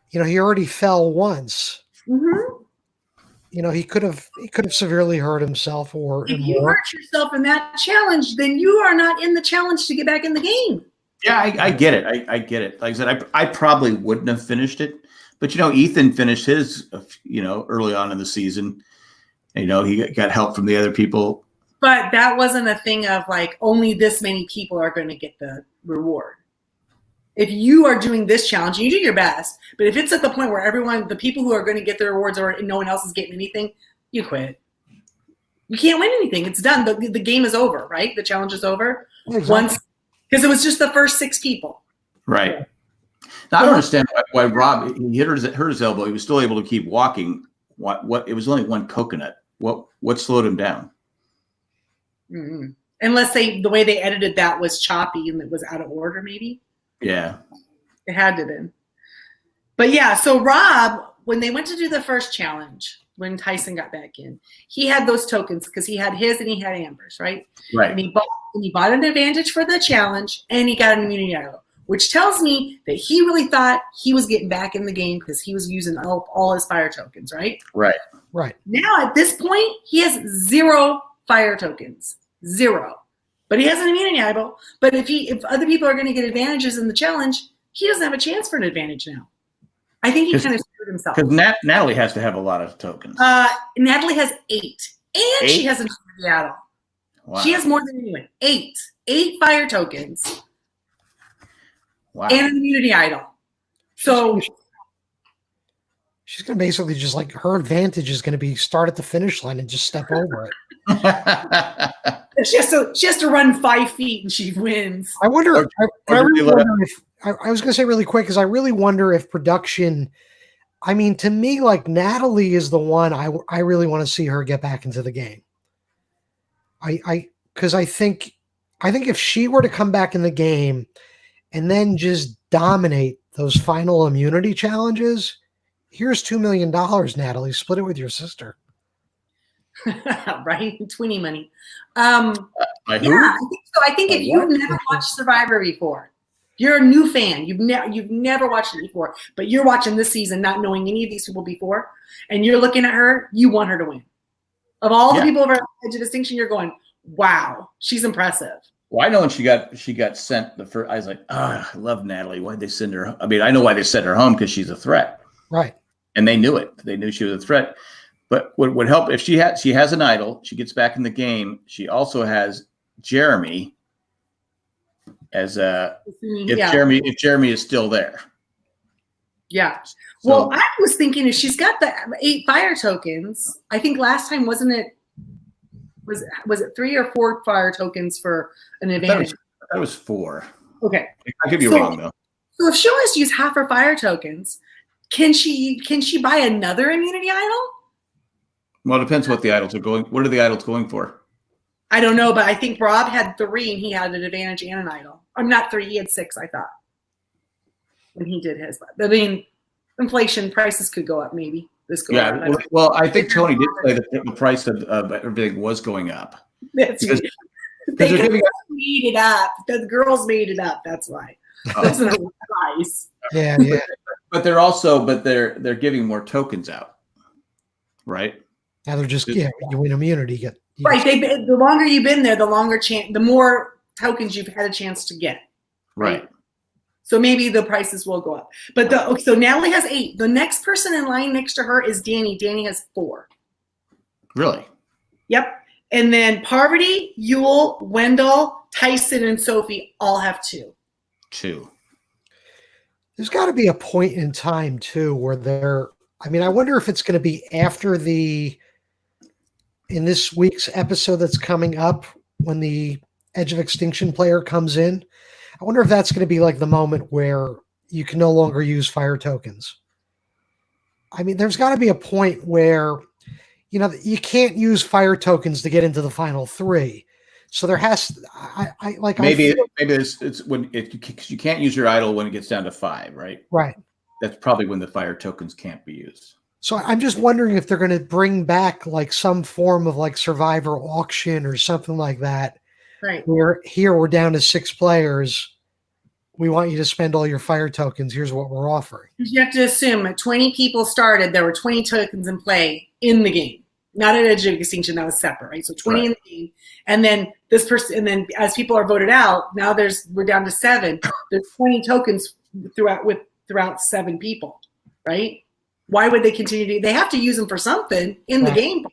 [SPEAKER 2] He already fell once.
[SPEAKER 4] Mm-hmm.
[SPEAKER 2] He could have severely hurt himself
[SPEAKER 4] if you hurt yourself in that challenge, then you are not in the challenge to get back in the game.
[SPEAKER 1] Yeah, I get it. I get it. Like I said, I probably wouldn't have finished it, but Ethan finished his, early on in the season. He got help from the other people.
[SPEAKER 4] But that wasn't a thing of like only this many people are going to get the reward. If you are doing this challenge, you do your best. But if it's at the point where the people who are going to get the rewards or no one else is getting anything, you quit. You can't win anything. It's done. The game is over, right? The challenge is over. Exactly. Because it was just the first 6 people.
[SPEAKER 1] Right. Now, I don't understand why Rob, he hurt his elbow. He was still able to keep walking. What? It was only one coconut. What slowed him down?
[SPEAKER 4] Mm-hmm. Unless the way they edited that was choppy and it was out of order, maybe.
[SPEAKER 1] Yeah.
[SPEAKER 4] It had to have been. But yeah, so Rob, when they went to do the first challenge, when Tyson got back in, he had those tokens because he had his and he had Amber's, right?
[SPEAKER 1] Right.
[SPEAKER 4] And he bought an advantage for the challenge and he got an immunity idol. which tells me that he really thought he was getting back in the game because he was using all his fire tokens, right?
[SPEAKER 1] Right.
[SPEAKER 2] Right.
[SPEAKER 4] Now, at this point, he has 0 fire tokens. 0. But he has an immunity idol. But if other people are going to get advantages in the challenge, he doesn't have a chance for an advantage now. I think he kind of screwed himself.
[SPEAKER 1] Because Natalie has to have a lot of tokens.
[SPEAKER 4] Natalie has 8. And she
[SPEAKER 1] 8?
[SPEAKER 4] has an immunity idol.
[SPEAKER 1] Wow.
[SPEAKER 4] She has more than anyone. 8. 8 fire tokens.
[SPEAKER 1] Wow.
[SPEAKER 4] And an immunity idol. So
[SPEAKER 2] she's going to basically just like her advantage is going to be start at the finish line and just step over it.
[SPEAKER 4] she has to run 5 feet and she wins.
[SPEAKER 2] I wonder. I was going to say really quick because I really wonder if production. I mean, to me, like Natalie is the one I really want to see her get back into the game. Because I think if she were to come back in the game and then just dominate those final immunity challenges, here's $2 million, Natalie. Split it with your sister.
[SPEAKER 4] Right? Twinny money.
[SPEAKER 1] I
[SPEAKER 4] think so. I think if you've never watched Survivor before, you're a new fan. You've never watched it before, but you're watching this season not knowing any of these people before, and you're looking at her, you want her to win. Of all the people over at Edge of Distinction, you're going, wow, she's impressive.
[SPEAKER 1] Well, I know when she got sent the first, I was like, I love Natalie. Why'd they send her? I mean, I know why they sent her home because she's a threat.
[SPEAKER 2] Right.
[SPEAKER 1] And they knew it. They knew she was a threat. But what would help if she has an idol, she gets back in the game. She also has Jeremy as if Jeremy is still there.
[SPEAKER 4] Yeah.
[SPEAKER 1] So,
[SPEAKER 4] well, I was thinking if she's got the 8 fire tokens, I think last time wasn't it was it 3 or 4 fire tokens for an advantage?
[SPEAKER 1] That was 4.
[SPEAKER 4] Okay.
[SPEAKER 1] I could be wrong though.
[SPEAKER 4] So if she wants to use half her fire tokens, can she buy another immunity idol?
[SPEAKER 1] Well, it depends what the idols are going. What are the idols going for?
[SPEAKER 4] I don't know, but I think Rob had 3 and he had an advantage and an idol. I'm not 3, he had 6, I thought. When he did his. I mean, inflation, prices could go up maybe.
[SPEAKER 1] Well, I think Tony did say that the price of everything was going up.
[SPEAKER 4] That's made it up. The girls made it up. That's why. That's not a price.
[SPEAKER 2] Yeah.
[SPEAKER 1] But they're giving more tokens out, right?
[SPEAKER 2] Now they're just you win immunity.
[SPEAKER 4] Right. The longer you've been there, the more tokens you've had a chance to get.
[SPEAKER 1] Right.
[SPEAKER 4] So maybe the prices will go up. But so Natalie has 8. The next person in line next to her is Danny. Danny has 4.
[SPEAKER 1] Really?
[SPEAKER 4] Yep. And then Parvati, Yule, Wendell, Tyson, and Sophie all have 2.
[SPEAKER 1] 2.
[SPEAKER 2] There's got to be a point in time too where I wonder if it's going to be after in this week's episode that's coming up when the Edge of Extinction player comes in. I wonder if that's going to be like the moment where you can no longer use fire tokens. I mean, there's got to be a point where, you can't use fire tokens to get into the final 3. So there has,
[SPEAKER 1] maybe it's when you can't use your idol when it gets down to 5, right?
[SPEAKER 2] Right.
[SPEAKER 1] That's probably when the fire tokens can't be used.
[SPEAKER 2] So I'm just wondering if they're going to bring back like some form of like Survivor auction or something like that.
[SPEAKER 4] Right.
[SPEAKER 2] We're down to 6 players. We want you to spend all your fire tokens. Here's what we're offering.
[SPEAKER 4] You have to assume 20 people started. There were 20 tokens in play in the game. Not at Edge of Extinction. That was separate, right? So 20 in the game. And then this person, and then as people are voted out, now we're down to 7. There's 20 tokens throughout 7 people, right? Why would they continue they have to use them for something in the game.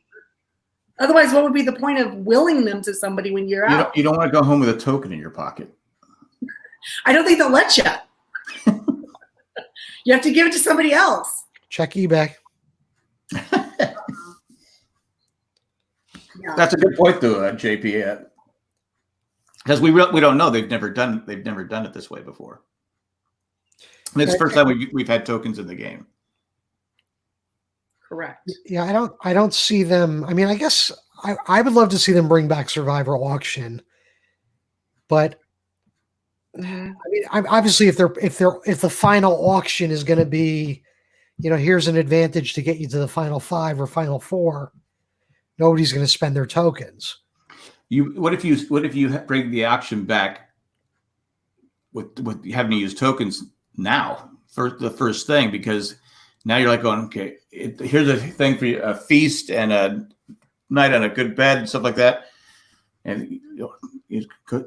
[SPEAKER 4] Otherwise, what would be the point of willing them to somebody when you're out?
[SPEAKER 1] You don't want to go home with a token in your pocket.
[SPEAKER 4] I don't think they'll let you. You have to give it to somebody else.
[SPEAKER 2] Check eBay.
[SPEAKER 1] That's a good point, though, JP. Because we don't know. They've never done it this way before. And it's the first time we've had tokens in the game.
[SPEAKER 4] Correct.
[SPEAKER 2] Yeah, I don't see them. I mean, I guess I would love to see them bring back Survivor Auction, but I mean, obviously, if the final auction is going to be, here's an advantage to get you to the final 5 or final 4, nobody's going to spend their tokens.
[SPEAKER 1] What if you bring the auction back with having to use tokens now for the first thing, because now you're like going, okay, here's a thing for you, a feast and a night on a good bed and stuff like that. And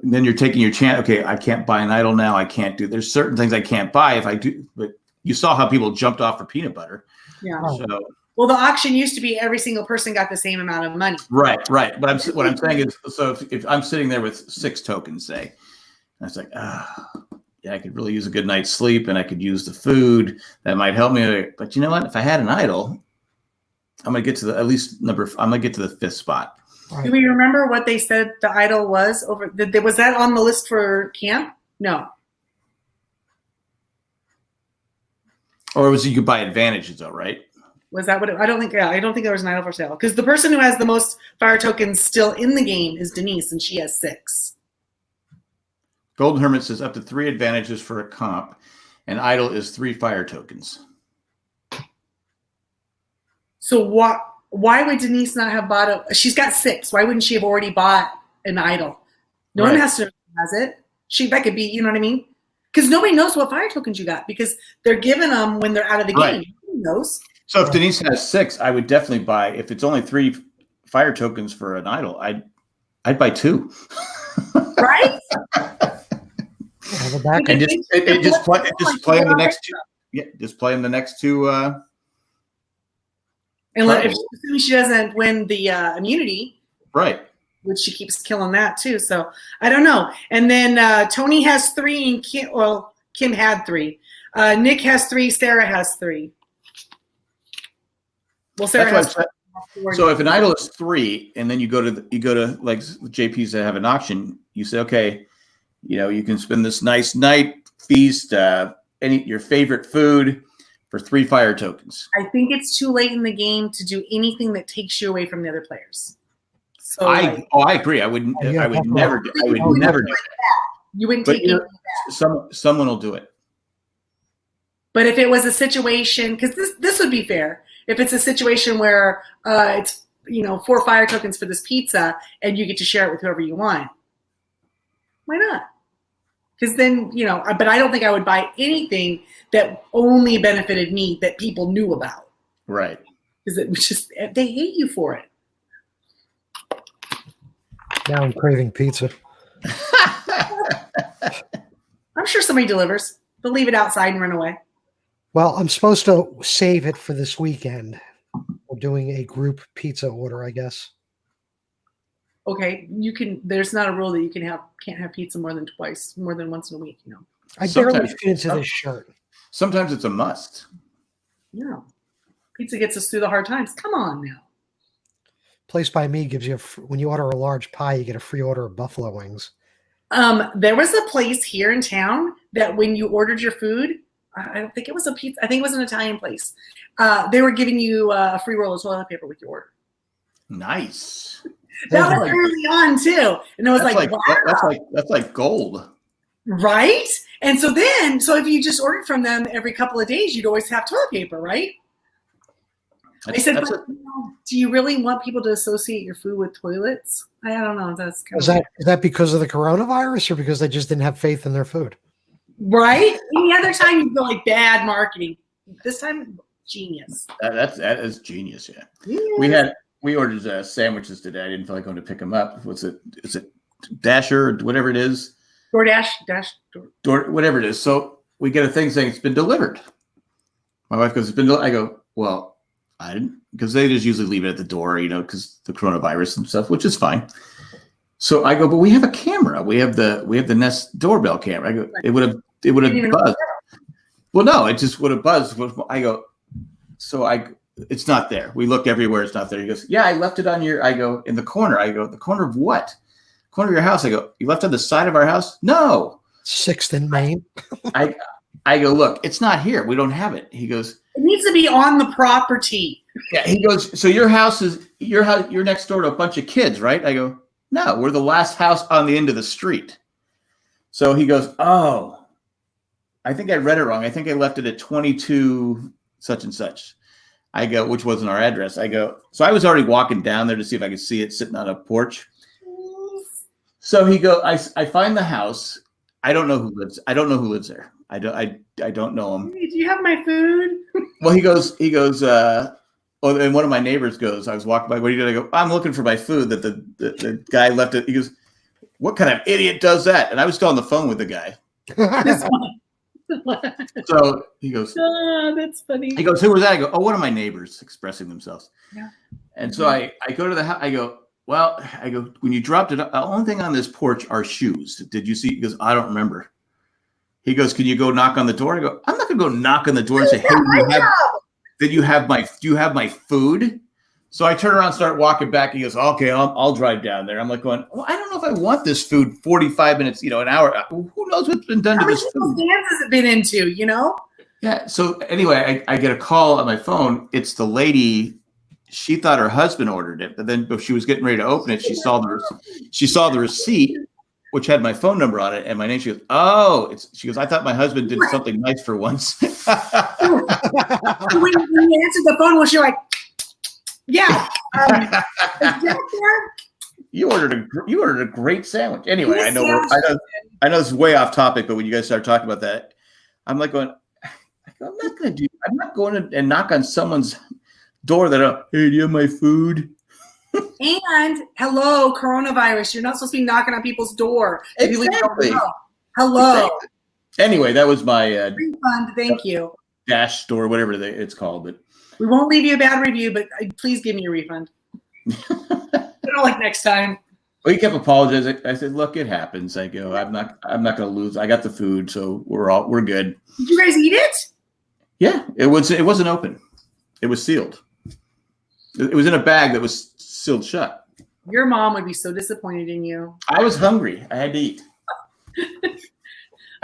[SPEAKER 1] then you're taking your chance. Okay, I can't buy an idol now. I can't do. There's certain things I can't buy if I do. But you saw how people jumped off for peanut butter.
[SPEAKER 4] Yeah.
[SPEAKER 1] So,
[SPEAKER 4] well, the auction used to be every single person got the same amount of money.
[SPEAKER 1] right. But what I'm saying is, so if I'm sitting there with 6 tokens, say, and it's like, yeah, I could really use a good night's sleep, and I could use the food that might help me. But you know what? If I had an idol, I'm gonna get to the I'm gonna get to the 5th spot.
[SPEAKER 2] Right.
[SPEAKER 4] Do we remember what they said the idol was over? Was that on the list for camp? No.
[SPEAKER 1] Or was you could buy advantages though, right?
[SPEAKER 4] Was that what? I don't think there was an idol for sale, because the person who has the most fire tokens still in the game is Denise, and she has 6.
[SPEAKER 1] Golden Hermit says up to 3 advantages for a comp, and idol is 3 fire tokens.
[SPEAKER 4] So why would Denise not have bought she's got 6. Why wouldn't she have already bought an idol? No one has to know who has it. That could be, you know what I mean? Because nobody knows what fire tokens you got, because they're giving them when they're out of the game. Nobody knows.
[SPEAKER 1] So if Denise has 6, I would definitely buy. If it's only 3 fire tokens for an idol, I'd buy 2.
[SPEAKER 4] Right?
[SPEAKER 1] And just play them the next 2. Yeah, just play them the next 2.
[SPEAKER 4] And if she doesn't win the immunity,
[SPEAKER 1] right?
[SPEAKER 4] Which she keeps killing that too. So I don't know. And then Tony has 3, and Kim had 3. Nick has 3. Sarah has 3. Well, Sarah has 4.
[SPEAKER 1] So if an idol is 3, and then you go to like JP's that have an auction, you say, okay, you can spend this nice night feast, your favorite food, for 3 fire tokens.
[SPEAKER 4] I think it's too late in the game to do anything that takes you away from the other players. So
[SPEAKER 1] I agree. I would never do that.
[SPEAKER 4] You wouldn't take anything back.
[SPEAKER 1] Someone will do it.
[SPEAKER 4] But if it was a situation, because this would be fair, if it's a situation where it's 4 fire tokens for this pizza and you get to share it with whoever you want, why not? Because then, but I don't think I would buy anything that only benefited me that people knew about.
[SPEAKER 1] Right.
[SPEAKER 4] Because it was just, they hate you for it.
[SPEAKER 2] Now I'm craving pizza.
[SPEAKER 4] I'm sure somebody delivers. They'll leave it outside and run away.
[SPEAKER 2] Well, I'm supposed to save it for this weekend. We're doing a group pizza order, I guess.
[SPEAKER 4] Okay, there's not a rule that you can't have pizza more than once in a week,
[SPEAKER 2] I barely fit into this shirt.
[SPEAKER 1] Sometimes it's a must.
[SPEAKER 4] No. Pizza gets us through the hard times. Come on now.
[SPEAKER 2] Place by Me gives you when you order a large pie, you get a free order of buffalo wings.
[SPEAKER 4] There was a place here in town that when you ordered your food, I don't think it was a pizza. I think it was an Italian place. They were giving you a free roll of toilet paper with your order.
[SPEAKER 1] Nice.
[SPEAKER 4] That was early on too, and it was wow.
[SPEAKER 1] That's like gold,
[SPEAKER 4] right? And so if you just ordered from them every couple of days, you'd always have toilet paper, right? I said, do you really want people to associate your food with toilets? I don't know. That's
[SPEAKER 2] is that because of the coronavirus, or because they just didn't have faith in their food?
[SPEAKER 4] Right. Any other time you go like bad marketing. This time, genius.
[SPEAKER 1] That is genius. Yeah. We ordered sandwiches today. I didn't feel like going to pick them up. Is it Dasher, whatever it is?
[SPEAKER 4] DoorDash,
[SPEAKER 1] whatever it is. So we get a thing saying it's been delivered. My wife goes, it's been delivered. I go, well, I didn't, because they just usually leave it at the door, because the coronavirus and stuff, which is fine. So I go, but we have a camera. We have the Nest doorbell camera. I go, it would have buzzed. Well, no, it just would have buzzed. I go, it's not there. We look everywhere. It's not there. He goes, yeah, I left it on I go, in the corner. I go, the corner of what? Corner of your house. I go, you left on the side of our house? No.
[SPEAKER 2] 6th and Main.
[SPEAKER 1] I go, look, it's not here. We don't have it. He goes,
[SPEAKER 4] it needs to be on the property.
[SPEAKER 1] Yeah. He goes, so your house is you're next door to a bunch of kids, right? I go, no, we're the last house on the end of the street. So he goes, oh, I think I read it wrong. I think I left it at 22 such and such. I go, which wasn't our address. I go, so I was already walking down there to see if I could see it sitting on a porch. So he go, I find the house. I don't know who lives. I don't know who lives there. I don't know him.
[SPEAKER 4] Hey, do you have my food?
[SPEAKER 1] Well, he goes. Oh, and one of my neighbors goes. I was walking by. What are you doing? I go. I'm looking for my food. That the guy left it. He goes, "What kind of idiot does that?" And I was still on the phone with the guy. So he goes,
[SPEAKER 4] oh, that's funny.
[SPEAKER 1] He goes, "Who was that?" I go, "Oh, one of my neighbors expressing themselves."
[SPEAKER 4] Yeah.
[SPEAKER 1] And so I go to the house. I go, "Well," I go, "when you dropped it, the only thing on this porch are shoes. Did you see?" He goes, "I don't remember." He goes, "Can you go knock on the door?" I go, "I'm not gonna go knock on the door and say, hey, do you have my food?" So I turn around, start walking back. He goes, "Okay, I'll drive down there." I'm like going, "Well, I don't know if I want this food 45 minutes, an hour. Who knows what's been done to this food?"
[SPEAKER 4] How has it been into,
[SPEAKER 1] Yeah. So anyway, I get a call on my phone. It's the lady. She thought her husband ordered it, but then she was getting ready to open it. She saw the receipt, which had my phone number on it and my name. She goes, "Oh, she goes, I thought my husband did something nice for once."
[SPEAKER 4] When you answered the phone, was she like, "Yeah, is Jack there?"
[SPEAKER 1] You ordered a great sandwich. Anyway, I know this is way off topic, but when you guys start talking about that, I'm like going, I'm not going to and knock on someone's door that, "Hey, do you have my food?"
[SPEAKER 4] And hello, coronavirus. You're not supposed to be knocking on people's door.
[SPEAKER 1] Exactly.
[SPEAKER 4] Hello.
[SPEAKER 1] Exactly. Anyway, that was my
[SPEAKER 4] refund. Thank you.
[SPEAKER 1] Dash store, whatever it's called. But
[SPEAKER 4] we won't leave you a bad review, but please give me a refund. Like next time.
[SPEAKER 1] Well, he kept apologizing. I said, "Look, it happens." I go, I'm not going to lose. I got the food, so we're good.
[SPEAKER 4] Did you guys eat it?
[SPEAKER 1] Yeah, it wasn't open. It was sealed. It was in a bag that was sealed shut.
[SPEAKER 4] Your mom would be so disappointed in you.
[SPEAKER 1] I was hungry. I had to eat.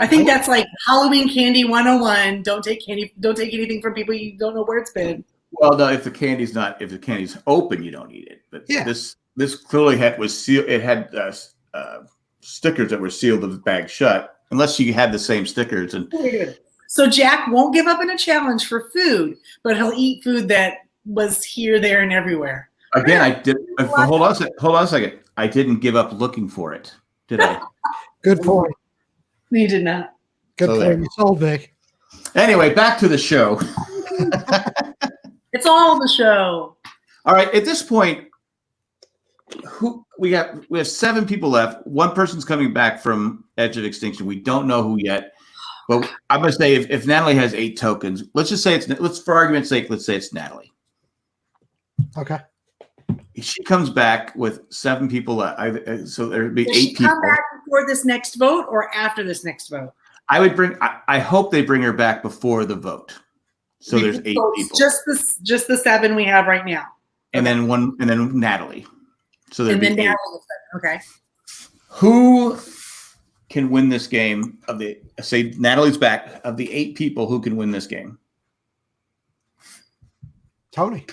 [SPEAKER 4] I think that's like Halloween candy 101. Don't take anything from people you don't know where it's been.
[SPEAKER 1] Well, no, if the candy's open, you don't eat it. But
[SPEAKER 2] yeah.
[SPEAKER 1] This clearly was sealed. It had stickers that were sealed the bag shut, unless you had the same stickers. And
[SPEAKER 4] so Jack won't give up in a challenge for food, but he'll eat food that was here, there, and everywhere.
[SPEAKER 1] Again, I did. Hold on a second. I didn't give up looking for it, did I?
[SPEAKER 2] Good point.
[SPEAKER 4] You did not.
[SPEAKER 2] Good point. You sold me.
[SPEAKER 1] Anyway, back to the show.
[SPEAKER 4] It's all the show. All
[SPEAKER 1] right. At this point, we have 7 people left. One person's coming back from Edge of Extinction. We don't know who yet. But I'm going to say if Natalie has 8 tokens, let's just say for argument's sake, let's say it's Natalie.
[SPEAKER 2] Okay.
[SPEAKER 1] She comes back with 7 people left. So there'd be 8 people. Does she
[SPEAKER 4] come back before this next vote or after this next vote?
[SPEAKER 1] I hope they bring her back before the vote. So there's 8 people.
[SPEAKER 4] Just the 7 we have right now.
[SPEAKER 1] And then Natalie. So there'd be 8.
[SPEAKER 4] Natalie. Okay.
[SPEAKER 1] Who can win this game say Natalie's back, of the 8 people, who can win this game?
[SPEAKER 2] Tony.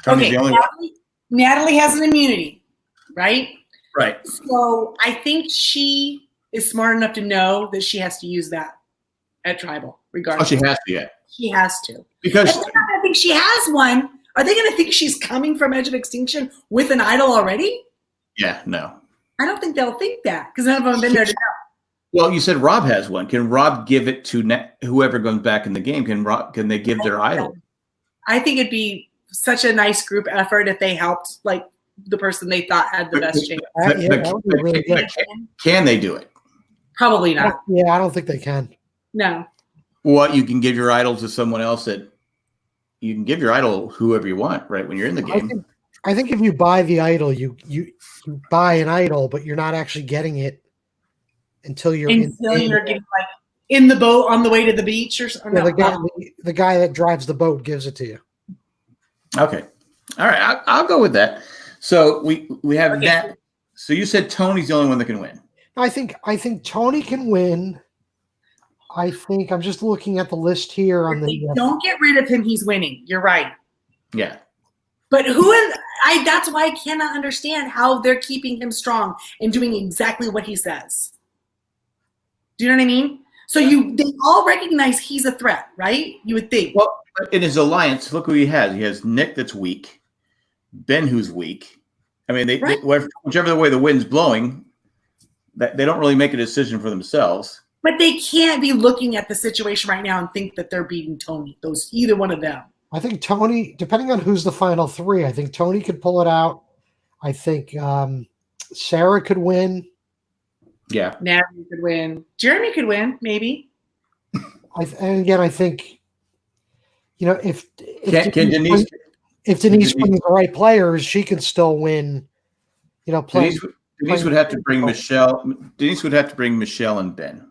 [SPEAKER 1] Tony's the only
[SPEAKER 4] Natalie has an immunity, right?
[SPEAKER 1] Right.
[SPEAKER 4] So I think she is smart enough to know that she has to use that at Tribal, regardless.
[SPEAKER 1] Oh, she has to, yeah.
[SPEAKER 4] She has to.
[SPEAKER 1] Because
[SPEAKER 4] I think she has one. Are they going to think she's coming from Edge of Extinction with an idol already?
[SPEAKER 1] Yeah, no.
[SPEAKER 4] I don't think they'll think that because none of them have been there to know.
[SPEAKER 1] Well, you said Rob has one. Can Rob give it to whoever goes back in the game? Can they give their idol?
[SPEAKER 4] I think it'd be such a nice group effort if they helped, like the person they thought had the best chance.
[SPEAKER 1] Can they do it?
[SPEAKER 4] Probably not.
[SPEAKER 2] Yeah, I don't think they can.
[SPEAKER 4] No.
[SPEAKER 1] What, you can give your idol to someone else you can give your idol whoever you want, right? When you're in the game.
[SPEAKER 2] I think if you buy the idol, you buy an idol, but you're not actually getting it until you're getting
[SPEAKER 4] like in the boat on the way to the beach or something.
[SPEAKER 2] Yeah, the guy that drives the boat gives it to you.
[SPEAKER 1] Okay. All right. I'll go with that. So we have that. So you said Tony's the only one that can win.
[SPEAKER 2] I think Tony can win. I think I'm just looking at the list here on the.
[SPEAKER 4] Don't get rid of him. He's winning. You're right.
[SPEAKER 1] Yeah.
[SPEAKER 4] But that's why I cannot understand how they're keeping him strong and doing exactly what he says. Do you know what I mean? So they all recognize he's a threat, right? You would think.
[SPEAKER 1] Well, in his alliance, look who he has. He has Nick that's weak, Ben who's weak. I mean, whichever way the wind's blowing, they don't really make a decision for themselves.
[SPEAKER 4] But they can't be looking at the situation right now and think that they're beating Tony. Either one of them.
[SPEAKER 2] I think Tony, depending on who's the final three, I think Tony could pull it out. I think Sarah could win.
[SPEAKER 1] Yeah.
[SPEAKER 4] Natalie could win. Jeremy could win, maybe.
[SPEAKER 2] And again, I think, if
[SPEAKER 1] Denise
[SPEAKER 2] brings the right players, she can still win.
[SPEAKER 1] Denise would have to bring Michelle. Denise would have to bring Michelle and Ben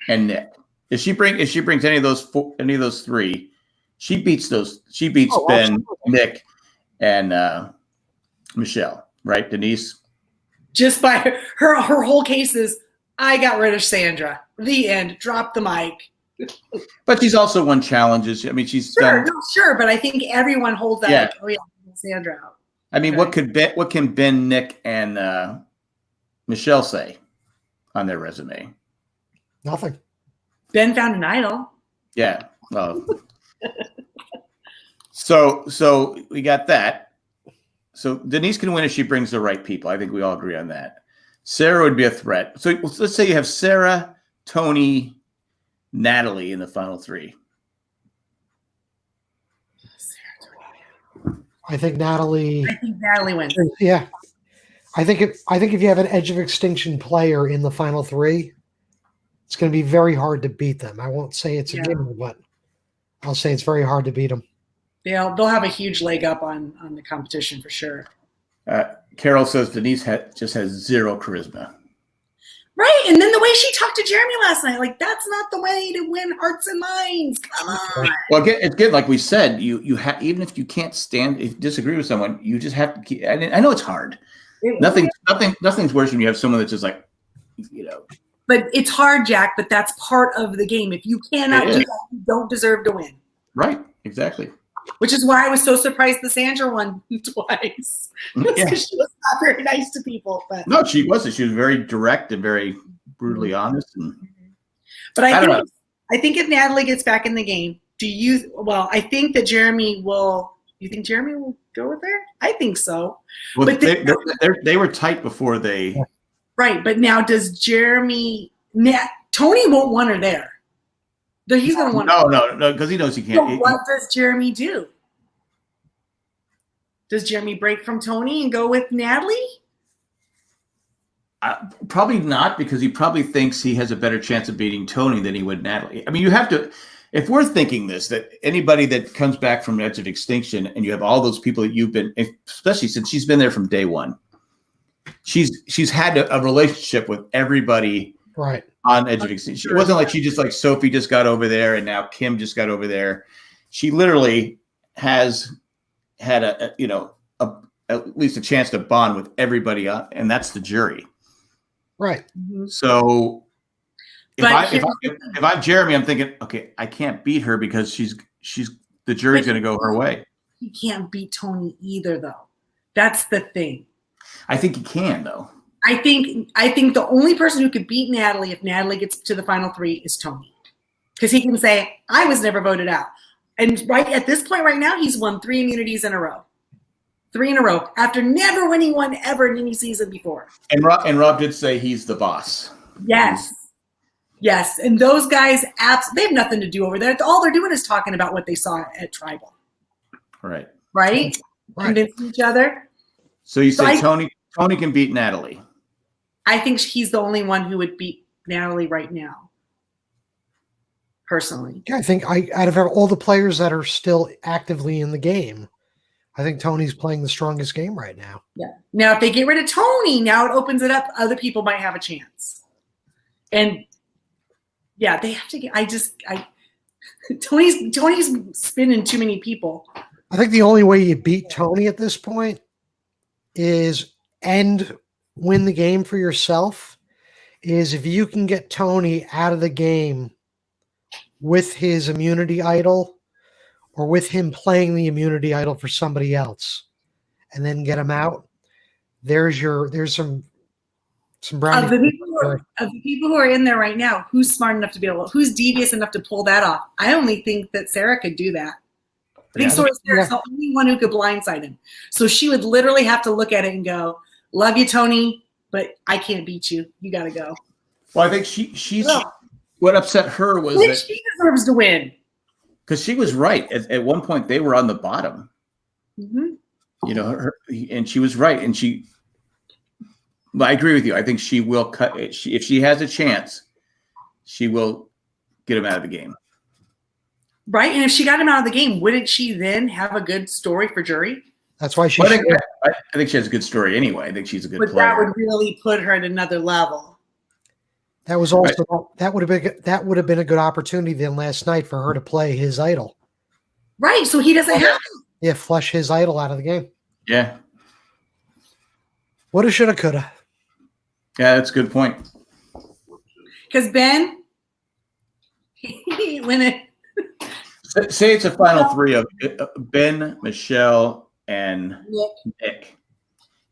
[SPEAKER 1] and Nick. If she brings any of those three, she beats those. She beats Ben, absolutely. Nick, and Michelle. Right, Denise.
[SPEAKER 4] Just by her whole case is, I got rid of Sandra. The end. Drop the mic.
[SPEAKER 1] But she's also won challenges. I mean, she's
[SPEAKER 4] sure, but I think everyone holds that.
[SPEAKER 1] Yeah.
[SPEAKER 4] Like, oh yeah, Sandra out.
[SPEAKER 1] I mean,
[SPEAKER 4] Okay.
[SPEAKER 1] what can Ben, Nick, and Michelle say on their resume?
[SPEAKER 2] Nothing.
[SPEAKER 4] Ben found an idol.
[SPEAKER 1] Yeah. Well, so we got that. So Denise can win if she brings the right people. I think we all agree on that. Sarah would be a threat. So let's say you have Sarah, Tony, Natalie in the final three.
[SPEAKER 2] I think Natalie
[SPEAKER 4] wins.
[SPEAKER 2] Yeah. I think if you have an Edge of Extinction player in the final three, it's going to be very hard to beat them. I won't say it's a gimme, but I'll say it's very hard to beat them.
[SPEAKER 4] They'll have a huge leg up on the competition for sure.
[SPEAKER 1] Carol says Denise just has zero charisma.
[SPEAKER 4] Right, and then the way she talked to Jeremy last night, like that's not the way to win hearts and minds. Come on.
[SPEAKER 1] Well, it's good. Like we said, you have, even if you can't disagree with someone, you just have to keep. I know it's hard. Nothing's worse when you have someone that's just like,
[SPEAKER 4] But it's hard, Jack. But that's part of the game. If you cannot do that, you don't deserve to win.
[SPEAKER 1] Right. Exactly.
[SPEAKER 4] Which is why I was so surprised the Sandra won twice. Because she was not very nice to people. But
[SPEAKER 1] no, she wasn't. She was very direct and very brutally honest.
[SPEAKER 4] But I think if Natalie gets back in the game, I think that Jeremy will. You think Jeremy will go with her? I think so.
[SPEAKER 1] Well,
[SPEAKER 4] but
[SPEAKER 1] they were tight before they.
[SPEAKER 4] Right, but now does Jeremy? Tony won't want her there. He's going to want.
[SPEAKER 1] No, because he knows he can't.
[SPEAKER 4] So what does Jeremy do? Does Jeremy break from Tony and go with Natalie?
[SPEAKER 1] Probably not, because he probably thinks he has a better chance of beating Tony than he would Natalie. I mean, you have to. If we're thinking that anybody that comes back from Edge of Extinction and you have all those people that you've been, especially since she's been there from day one, she's had a relationship with everybody.
[SPEAKER 2] Right.
[SPEAKER 1] On Edge of Extinction. It wasn't like she just like Sophie just got over there and now Kim just got over there. She literally has had at least a chance to bond with everybody, and that's the jury.
[SPEAKER 2] Right.
[SPEAKER 1] So if I'm Jeremy, I'm thinking, okay, I can't beat her because the jury's going to go her way.
[SPEAKER 4] He can't beat Tony either, though. That's the thing.
[SPEAKER 1] I think he can, though.
[SPEAKER 4] I think the only person who could beat Natalie if Natalie gets to the final three is Tony, because he can say, I was never voted out. And right at this point right now, he's won 3 immunities in a row. 3 in a row after never winning one ever in any season before.
[SPEAKER 1] And Rob did say he's the boss.
[SPEAKER 4] Yes. And those guys, they have nothing to do over there. All they're doing is talking about what they saw at Tribal.
[SPEAKER 1] Right.
[SPEAKER 4] Convincing each other.
[SPEAKER 1] So you say Tony can beat Natalie.
[SPEAKER 4] I think he's the only one who would beat Natalie right now. Personally.
[SPEAKER 2] Yeah, I think out of all the players that are still actively in the game, I think Tony's playing the strongest game right now.
[SPEAKER 4] Yeah. Now, if they get rid of Tony, now it opens it up. Other people might have a chance. And yeah, they have to get. Tony's spinning too many people.
[SPEAKER 2] I think the only way you beat Tony at this point is win the game for yourself. Is if you can get Tony out of the game with his immunity idol, or with him playing the immunity idol for somebody else, and then get him out. There's some brownie.
[SPEAKER 4] Of the people who are in there right now, who's smart enough to who's devious enough to pull that off? I only think that Sarah could do that. I think Sarah's the only one who could blindside him. So she would literally have to look at it and go, love you, Tony. but I can't beat you. You got to go.
[SPEAKER 1] Well, I think she's
[SPEAKER 4] Well,
[SPEAKER 1] what upset her was
[SPEAKER 4] Which
[SPEAKER 1] that
[SPEAKER 4] she deserves to win.
[SPEAKER 1] because she was right at one point they were on the bottom.
[SPEAKER 4] Mm-hmm.
[SPEAKER 1] You know, and she was right, and But I agree with you. I think she will cut it. If she has a chance, she will get him out of the game.
[SPEAKER 4] Right, and if she got him out of the game, wouldn't she then have a good story for jury?
[SPEAKER 2] That's why she.
[SPEAKER 1] Well, I think she has a good story anyway. I think she's a good
[SPEAKER 4] But
[SPEAKER 1] player.
[SPEAKER 4] that would really put her at another level.
[SPEAKER 2] That was also that would have been a good opportunity then last night for her to play his idol.
[SPEAKER 4] Right, so he doesn't have to.
[SPEAKER 2] Yeah, flush his idol out of the game.
[SPEAKER 1] Yeah.
[SPEAKER 2] Woulda, shoulda, coulda.
[SPEAKER 1] Yeah, that's a good point.
[SPEAKER 4] Because Ben, he win it.
[SPEAKER 1] Say it's a final three of Ben, Michelle, and Nick.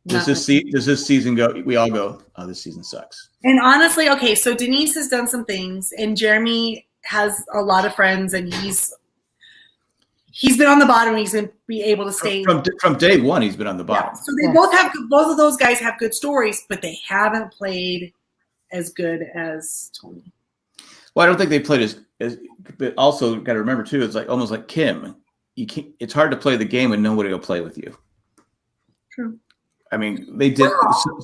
[SPEAKER 1] Does this season go? We all go, oh, this season sucks.
[SPEAKER 4] And honestly, okay, so Denise has done some things, and Jeremy has a lot of friends, and he's been on the bottom. And he's going to be able to stay
[SPEAKER 1] from day one. He's been on the bottom.
[SPEAKER 4] Yeah. So they both of those guys have good stories, but they haven't played as good as Tony.
[SPEAKER 1] Well, I don't think they played as but also got to remember too. It's like almost like Kim. You can't. It's hard to play the game when nobody will play with you.
[SPEAKER 4] True.
[SPEAKER 1] I mean, they did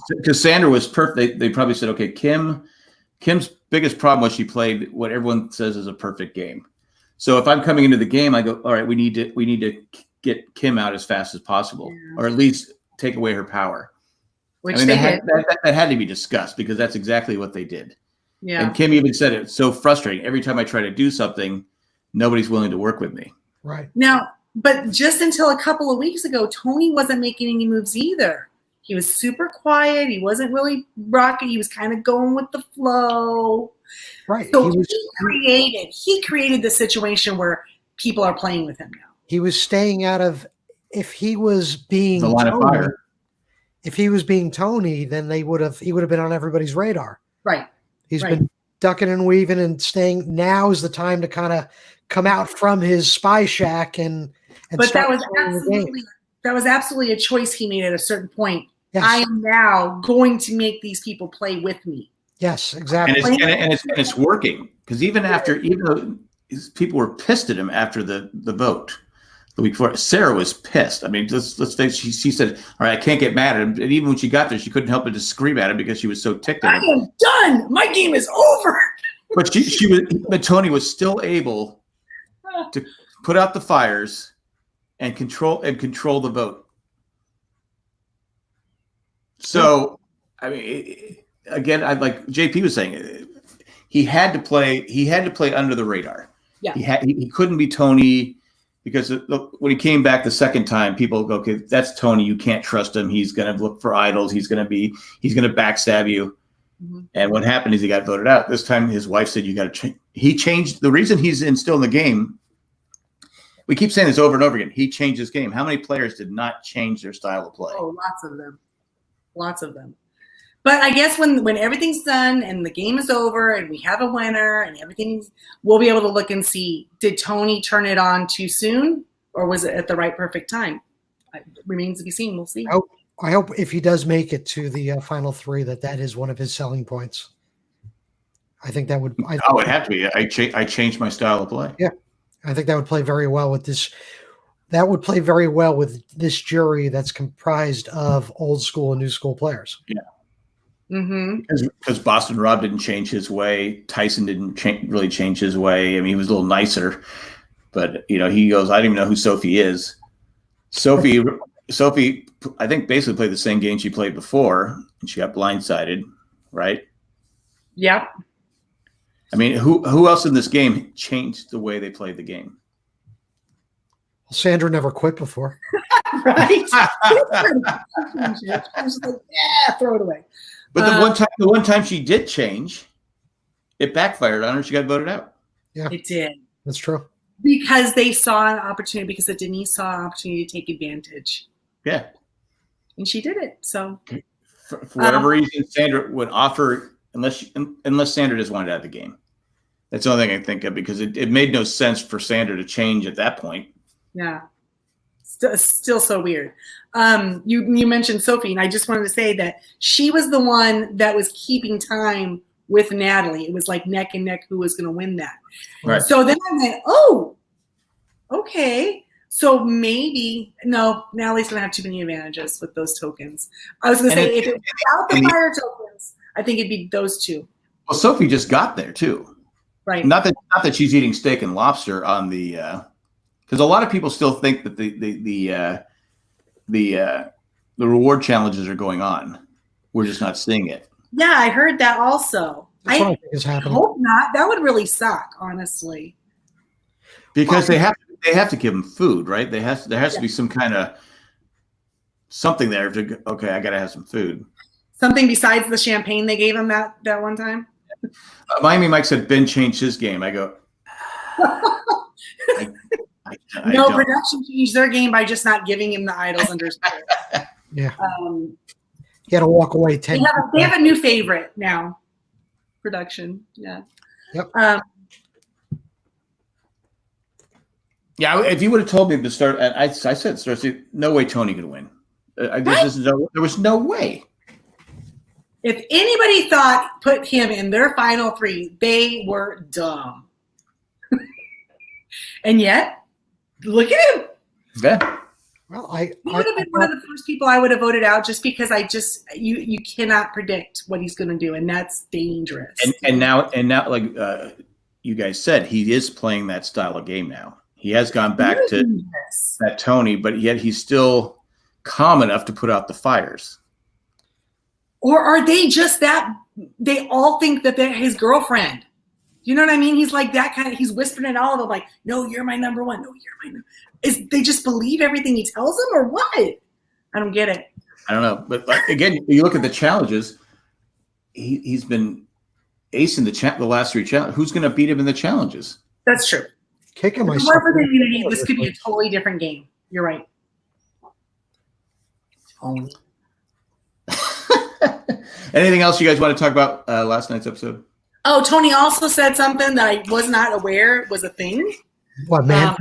[SPEAKER 1] because Sandra was perfect. They probably said, okay, Kim's biggest problem was she played what everyone says is a perfect game. So if I'm coming into the game, I go, all right, we need to get Kim out as fast as possible, or at least take away her power.
[SPEAKER 4] Which
[SPEAKER 1] I mean,
[SPEAKER 4] they did.
[SPEAKER 1] that had to be discussed because that's exactly what they did.
[SPEAKER 4] Yeah.
[SPEAKER 1] And Kim even said it's so frustrating. Every time I try to do something, nobody's willing to work with me.
[SPEAKER 2] Right.
[SPEAKER 4] Now, but just until a couple of weeks ago, Tony wasn't making any moves either. He was super quiet. He wasn't really rocking. He was kind of going with the flow.
[SPEAKER 2] Right.
[SPEAKER 4] So he created the situation where people are playing with him now.
[SPEAKER 2] He was staying out of. If he was being
[SPEAKER 1] The line of fire.
[SPEAKER 2] If he was being Tony, then he would have been on everybody's radar.
[SPEAKER 4] Right.
[SPEAKER 2] He's been ducking and weaving and staying. Now is the time to kind of come out from his spy shack and
[SPEAKER 4] but that was absolutely a choice he made at a certain point. Yes. I am now going to make these people play with me.
[SPEAKER 2] Yes, exactly.
[SPEAKER 1] And it's working because even though people were pissed at him after the vote the week before, Sarah was pissed. I mean, let's face it, she said, all right, I can't get mad at him. And even when she got there, she couldn't help but to scream at him because she was so ticked at him.
[SPEAKER 4] I am done. My game is over.
[SPEAKER 1] But Tony was still able to put out the fires and control the vote. So, I mean, again, I like JP was saying, he had to play under the radar.
[SPEAKER 4] Yeah,
[SPEAKER 1] he couldn't be Tony because when he came back the second time, people go, okay, that's Tony. You can't trust him. He's going to look for idols. He's going to backstab you. Mm-hmm. And what happened is he got voted out. This time, his wife said, "You got to change." He changed the reason he's still in the game. We keep saying this over and over again. He changed his game. How many players did not change their style of play?
[SPEAKER 4] Oh, lots of them. But I guess when everything's done and the game is over and we have a winner and we'll be able to look and see, did Tony turn it on too soon or was it at the right perfect time? It remains to be seen. We'll see.
[SPEAKER 2] I hope if he does make it to the final three, that is one of his selling points. I think that would.
[SPEAKER 1] It would have to be. I changed my style of play.
[SPEAKER 2] Yeah, I think that would play very well with this. That would play very well with this jury that's comprised of old school and new school players.
[SPEAKER 1] Yeah.
[SPEAKER 4] Mm-hmm.
[SPEAKER 1] Because Boston Rob didn't change his way. Tyson didn't really change his way. I mean, he was a little nicer. But, he goes, I don't even know who Sophie is. Sophie, I think, basically played the same game she played before, and she got blindsided, right?
[SPEAKER 4] Yep.
[SPEAKER 1] I mean, who else in this game changed the way they played the game?
[SPEAKER 2] Well, Sandra never quit before.
[SPEAKER 4] Right? I was like, yeah, throw it away.
[SPEAKER 1] But the one time she did change, it backfired on her. She got voted out.
[SPEAKER 2] Yeah,
[SPEAKER 4] it did.
[SPEAKER 2] That's true.
[SPEAKER 4] Because they saw an opportunity, because Denise saw an opportunity to take advantage.
[SPEAKER 1] Yeah.
[SPEAKER 4] And she did it. So
[SPEAKER 1] for whatever reason, Sandra would offer, unless Sandra just wanted out of the game. That's the only thing I think of, because it made no sense for Sandra to change at that point.
[SPEAKER 4] Yeah. Still so weird. You mentioned Sophie, and I just wanted to say that she was the one that was keeping time with Natalie. It was like neck and neck who was going to win that.
[SPEAKER 1] Right.
[SPEAKER 4] So then I went, oh, okay. So maybe Natalie's going to have too many advantages with those tokens. I was going to say if it was without the fire tokens, I think it'd be those two.
[SPEAKER 1] Well, Sophie just got there too.
[SPEAKER 4] Right.
[SPEAKER 1] Not that she's eating steak and lobster on the because a lot of people still think that the reward challenges are going on. We're just not seeing it.
[SPEAKER 4] Yeah, I heard that also.
[SPEAKER 2] That's what I think is happening.
[SPEAKER 4] Hope not. That would really suck, honestly.
[SPEAKER 1] Because they have to give them food, right? There has to be some kind of something there to okay, I got to have some food.
[SPEAKER 4] Something besides the champagne they gave him that one time.
[SPEAKER 1] Miami Mike said Ben changed his game. I go.
[SPEAKER 4] No, production changed their game by just not giving him the idols under his spirit.
[SPEAKER 2] Yeah. He had to walk away 10.
[SPEAKER 4] They have a new favorite now. Production. Yeah.
[SPEAKER 2] Yep.
[SPEAKER 1] Yeah, if you would have told me to start, I said, no way Tony could win. There was no way.
[SPEAKER 4] If anybody thought put him in their final three, they were dumb. And yet, look at him.
[SPEAKER 1] Yeah.
[SPEAKER 2] Well,
[SPEAKER 4] he would have been one of the first people I would have voted out just because you cannot predict what he's going to do, and that's dangerous.
[SPEAKER 1] And now, like you guys said, he is playing that style of game now. He has gone back to that Tony, but yet he's still calm enough to put out the fires.
[SPEAKER 4] Or are they just that? They all think that they're his girlfriend. You know what I mean? He's like that kind of. He's whispering at all of them, like, "No, you're my number one. No, you're my." They just believe everything he tells them, or what? I don't get it.
[SPEAKER 1] I don't know, but again, you look at the challenges. He's been acing the last three challenges. Who's going to beat him in the challenges?
[SPEAKER 4] That's true.
[SPEAKER 2] Kicking myself.
[SPEAKER 4] For the unity, this could be a totally different game. You're right. Tony.
[SPEAKER 1] Anything else you guys want to talk about last night's episode?
[SPEAKER 4] Oh, Tony also said something that I was not aware was a thing.
[SPEAKER 2] What, man?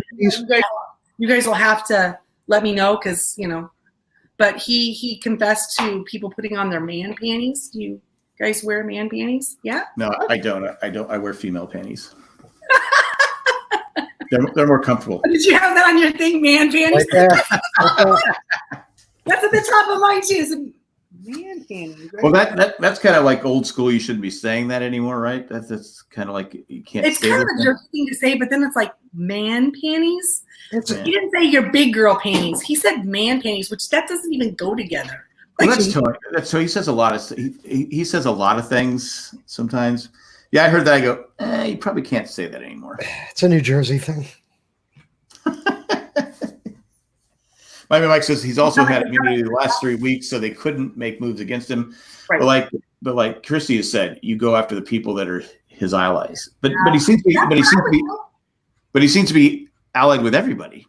[SPEAKER 4] You guys will have to let me know because, but he confessed to people putting on their man panties. Do you guys wear man panties? Yeah?
[SPEAKER 1] No, I don't. I wear female panties. They're more comfortable.
[SPEAKER 4] Did you have that on your thing, man panties?
[SPEAKER 2] Right
[SPEAKER 4] That's at the top of mine too. Man panties. Right?
[SPEAKER 1] Well, that's kind of like old school. You shouldn't be saying that anymore, right? That's kind of like you can't.
[SPEAKER 4] It's kind of a jerky thing to say, but then it's like man panties. He didn't say your big girl panties. He said man panties, which that doesn't even go together.
[SPEAKER 1] Well, that's Tony. So he says a lot of he says a lot of things sometimes. Yeah, I heard that. I go, you probably can't say that anymore.
[SPEAKER 2] It's a New Jersey thing.
[SPEAKER 1] Miami Mike says he's also had immunity the last 3 weeks, so they couldn't make moves against him. Right. But like Christy has said, you go after the people that are his allies. But he seems to be allied with everybody.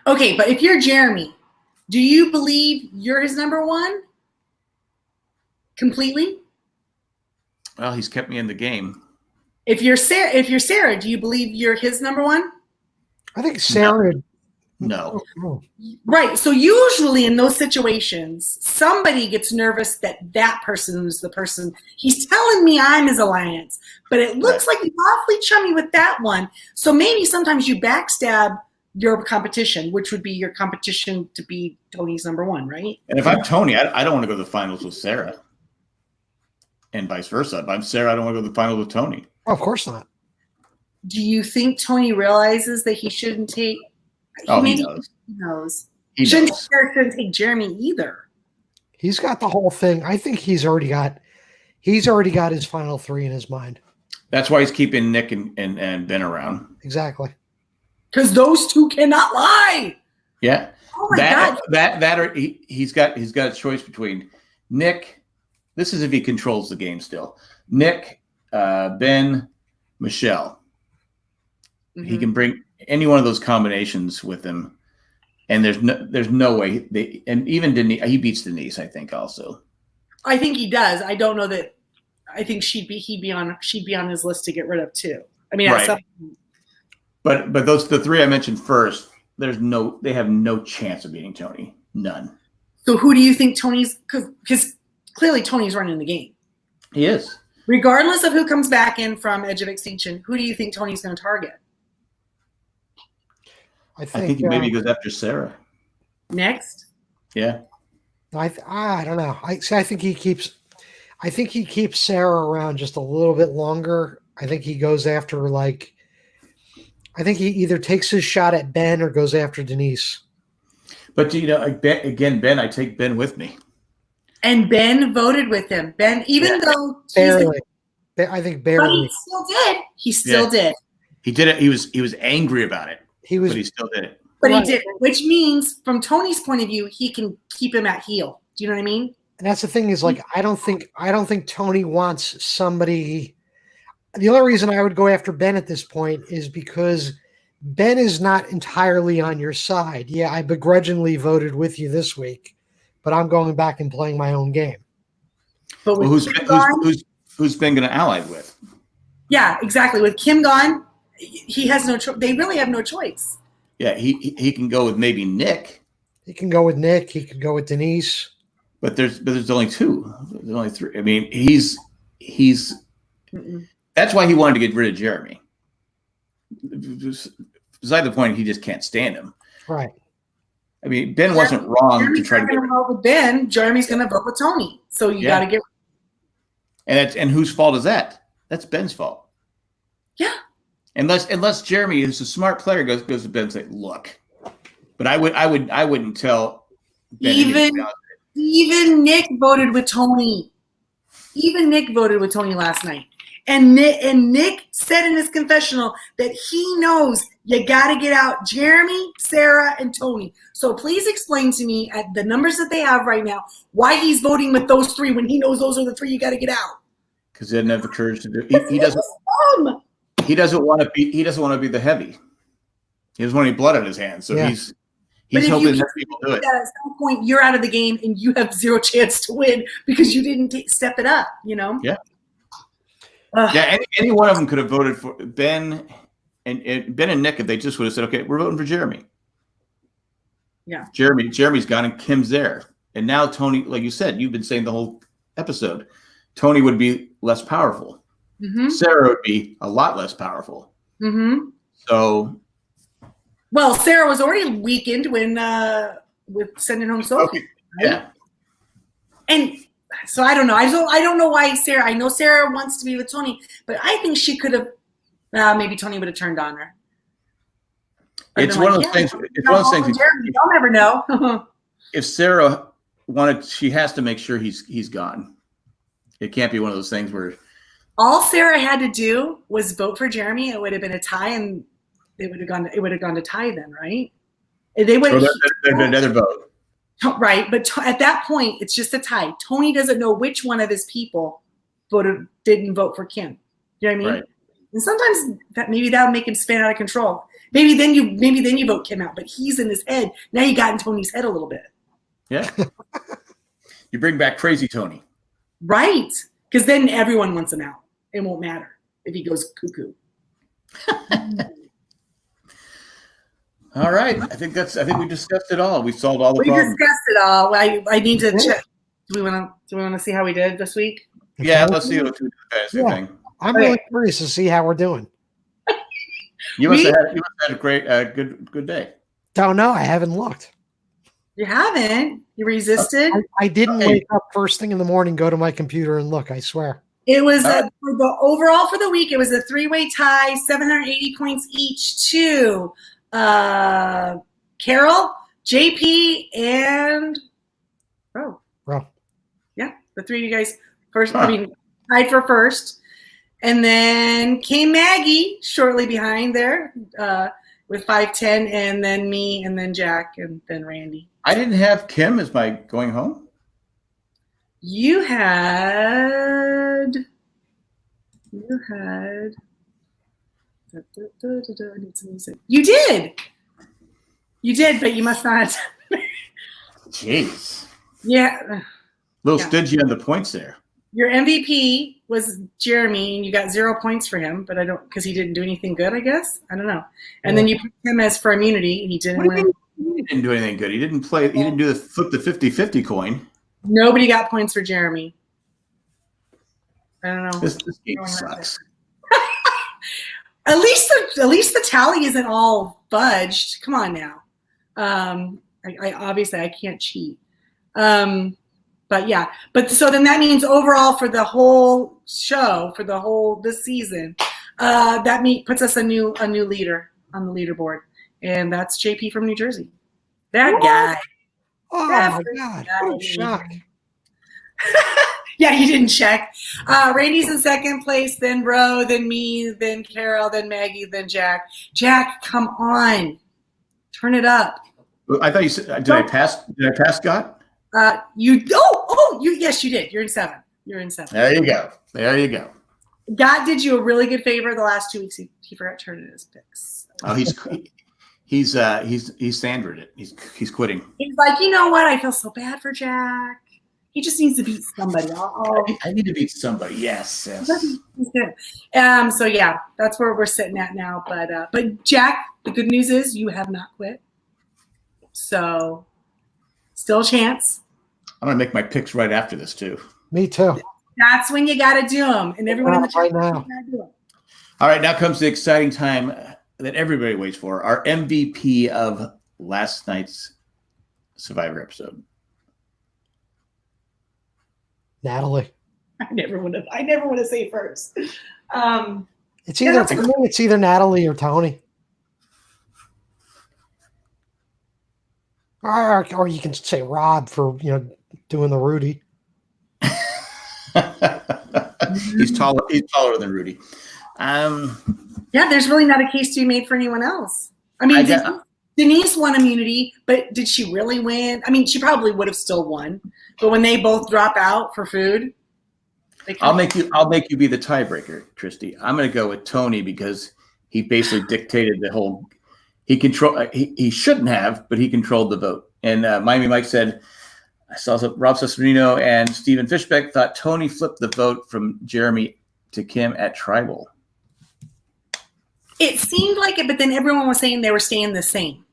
[SPEAKER 4] Okay, but if you're Jeremy, do you believe you're his number one? Completely?
[SPEAKER 1] Well, he's kept me in the game.
[SPEAKER 4] If you're Sarah, do you believe you're his number one?
[SPEAKER 2] I think Sarah.
[SPEAKER 1] No.
[SPEAKER 4] Right. So usually in those situations, somebody gets nervous that person is the person. He's telling me I'm his alliance, but it looks like he's awfully chummy with that one. So maybe sometimes you backstab your competition, which would be your competition to be Tony's number one, right?
[SPEAKER 1] And if I'm Tony, I don't want to go to the finals with Sarah. And vice versa. If I'm Sarah, I don't want to go to the finals with Tony.
[SPEAKER 2] Oh, of course not.
[SPEAKER 4] Do you think Tony realizes that he shouldn't take –
[SPEAKER 1] he knows.
[SPEAKER 4] He knows.
[SPEAKER 1] He
[SPEAKER 4] shouldn't take Jeremy either.
[SPEAKER 2] He's got the whole thing. I think he's already got his final three in his mind. That's
[SPEAKER 1] why he's keeping Nick and Ben around.
[SPEAKER 2] Exactly.
[SPEAKER 4] Because those two cannot lie.
[SPEAKER 1] Yeah.
[SPEAKER 4] Oh my God.
[SPEAKER 1] He's got a choice between Nick. This is if he controls the game still. Nick, Ben, Michelle. Mm-hmm. He can bring any one of those combinations with him, and there's no way and even Denise, he beats Denise, I think also.
[SPEAKER 4] I think he does. I don't know that. I think she'd be on his list to get rid of too. I mean,
[SPEAKER 1] right. But the three I mentioned first, they have no chance of beating Tony. None.
[SPEAKER 4] So who do you think Tony's? Because clearly Tony's running the game.
[SPEAKER 1] He is.
[SPEAKER 4] Regardless of who comes back in from Edge of Extinction, who do you think Tony's going to target?
[SPEAKER 2] I
[SPEAKER 1] I think he maybe goes after Sarah.
[SPEAKER 4] Next?
[SPEAKER 1] Yeah.
[SPEAKER 2] I don't know. I think he keeps Sarah around just a little bit longer. I think he goes after I think he either takes his shot at Ben or goes after Denise.
[SPEAKER 1] But Ben, I take Ben with me.
[SPEAKER 4] And Ben voted with him. Ben, even though
[SPEAKER 2] barely, I think barely.
[SPEAKER 4] But he still did. He still did.
[SPEAKER 1] He did it. He was angry about it. But he still did it.
[SPEAKER 4] But he did, which means from Tony's point of view, he can keep him at heel. Do you know what I mean?
[SPEAKER 2] And that's the thing is I don't think Tony wants somebody. The only reason I would go after Ben at this point is because Ben is not entirely on your side. Yeah, I begrudgingly voted with you this week, but I'm going back and playing my own game.
[SPEAKER 4] But
[SPEAKER 1] who's Ben going to ally with?
[SPEAKER 4] Yeah, exactly. With Kim gone, he has no choice. They really have no choice.
[SPEAKER 1] Yeah, he can go with maybe Nick.
[SPEAKER 2] He can go with Nick. He can go with Denise.
[SPEAKER 1] But there's only two. There's only three. I mean, he's. That's why he wanted to get rid of Jeremy. Beside the point, he just can't stand him.
[SPEAKER 2] Right.
[SPEAKER 1] I mean, Ben wasn't wrong
[SPEAKER 4] Jeremy's
[SPEAKER 1] to try to
[SPEAKER 4] vote with Ben. Jeremy's going to vote with Tony. So you got to get.
[SPEAKER 1] And whose fault is that? That's Ben's fault.
[SPEAKER 4] Yeah.
[SPEAKER 1] Unless Jeremy, who's a smart player, goes to Ben and say, "Look," but I wouldn't tell Ben
[SPEAKER 4] even Nick voted with Tony. Even Nick voted with Tony last night, and Nick said in his confessional that he knows you got to get out Jeremy, Sarah, and Tony. So please explain to me at the numbers that they have right now why he's voting with those three when he knows those are the three you got to get out.
[SPEAKER 1] Because he doesn't have the courage to do. He doesn't. He doesn't want to be. He doesn't want to be the heavy. He doesn't want any blood on his hands. So he's hoping that people do it.
[SPEAKER 4] At some point, you're out of the game and you have zero chance to win because you didn't step it up. You know.
[SPEAKER 1] Yeah. Any one of them could have voted for Ben and Ben and Nick if they just would have said, "Okay, we're voting for Jeremy."
[SPEAKER 4] Yeah.
[SPEAKER 1] Jeremy's gone and Kim's there, and now Tony, like you said, you've been saying the whole episode, Tony would be less powerful. Mm-hmm. Sarah would be a lot less powerful.
[SPEAKER 4] Mm-hmm.
[SPEAKER 1] So,
[SPEAKER 4] well, Sarah was already weakened when with sending home Sophie.
[SPEAKER 1] Okay. Right? Yeah,
[SPEAKER 4] and so I don't know. I don't know why Sarah. I know Sarah wants to be with Tony, but I think she could have. Maybe Tony would have turned on her.
[SPEAKER 1] It's one of those things. It's one of those things.
[SPEAKER 4] You'll never know.
[SPEAKER 1] If Sarah wanted, she has to make sure he's gone. It can't be one of those things where.
[SPEAKER 4] All Sarah had to do was vote for Jeremy. It would have been a tie, and it would have gone to tie then, right? They would.
[SPEAKER 1] So there'd been another vote,
[SPEAKER 4] right? But at that point, it's just a tie. Tony doesn't know which one of his people didn't vote for Kim. You know what I mean?
[SPEAKER 1] Right.
[SPEAKER 4] And sometimes that would make him spin out of control. Maybe then you vote Kim out, but he's in his head. Now you got in Tony's head a little bit.
[SPEAKER 1] Yeah. You bring back crazy Tony.
[SPEAKER 4] Right. Because then everyone wants him out. It won't matter if he goes cuckoo.
[SPEAKER 1] All right. I think we discussed it all. We solved all the problems.
[SPEAKER 4] We discussed it all. I need to check. Do we want to see how we did this week?
[SPEAKER 1] Yeah, let's see what we did the fantasy thing.
[SPEAKER 2] I'm really curious to see how we're doing.
[SPEAKER 1] You must have had a great good day.
[SPEAKER 2] Don't know. I haven't looked.
[SPEAKER 4] You haven't? You resisted?
[SPEAKER 2] I didn't wake up first thing in the morning, go to my computer and look, I swear.
[SPEAKER 4] It was for the overall for the week. It was a 3-way tie, 780 points each to Carol, JP, and Ro. Yeah, the three of you guys tied for first, and then came Maggie shortly behind there with 510, and then me, and then Jack, and then Randy.
[SPEAKER 1] I didn't have Kim as my going home.
[SPEAKER 4] You had. I need some music. You did, but you must not.
[SPEAKER 1] Jeez.
[SPEAKER 4] Yeah.
[SPEAKER 1] Little stingy on the points there.
[SPEAKER 4] Your MVP was Jeremy, and you got 0 points for him, but I don't because he didn't do anything good. I guess I don't know. And then you put him as for immunity, and he didn't win.
[SPEAKER 1] He didn't do anything good. He didn't play. He didn't do the flip the 50-50 coin.
[SPEAKER 4] Nobody got points for Jeremy. I don't know.
[SPEAKER 1] This game sucks.
[SPEAKER 4] At least the tally isn't all fudged. Come on now. I obviously I can't cheat. But yeah. But so then that means overall for the whole show, for the whole this season, puts us a new leader on the leaderboard. And that's JP from New Jersey. That guy.
[SPEAKER 2] Oh
[SPEAKER 4] That
[SPEAKER 2] my God! What a shock!
[SPEAKER 4] Yeah, he didn't check. Randy's in second place, then Ro, then me, then Carol, then Maggie, then Jack. Jack, come on, turn it up.
[SPEAKER 1] I thought you said. Did I pass? Did I pass Scott?
[SPEAKER 4] Yes, you did. You're in seven.
[SPEAKER 1] There you go. There you go.
[SPEAKER 4] God did you a really good favor the last 2 weeks. He forgot to turn in his picks.
[SPEAKER 1] Oh, he's Sandra'd it. He's quitting.
[SPEAKER 4] He's like, you know what? I feel so bad for Jack. He just needs to beat somebody.
[SPEAKER 1] I need to beat somebody. Yes.
[SPEAKER 4] He's good. So yeah, that's where we're sitting at now. But Jack, the good news is you have not quit. So still a chance.
[SPEAKER 1] I'm gonna make my picks right after this too.
[SPEAKER 2] Me too.
[SPEAKER 4] That's when you got to do them, and everyone in the chat
[SPEAKER 2] Right now.
[SPEAKER 4] gotta do them.
[SPEAKER 1] All right, now comes the exciting time that everybody waits for. Our MVP of last night's Survivor episode.
[SPEAKER 2] Natalie.
[SPEAKER 4] I never want to say first.
[SPEAKER 2] It's either Natalie or Tony. Or you can say Rob for doing the Rudy.
[SPEAKER 1] He's taller than Rudy.
[SPEAKER 4] Yeah, there's really not a case to be made for anyone else. I mean, Denise won immunity, but did she really win? I mean, she probably would have still won. But when they both drop out for food,
[SPEAKER 1] I'll make you be the tiebreaker, Christy. I'm going to go with Tony because he basically dictated the whole. He shouldn't have, but he controlled the vote. And Miami Mike said, I saw Rob Cesarino and Stephen Fishbeck thought Tony flipped the vote from Jeremy to Kim at Tribal.
[SPEAKER 4] It seemed like it, but then everyone was saying they were staying the same.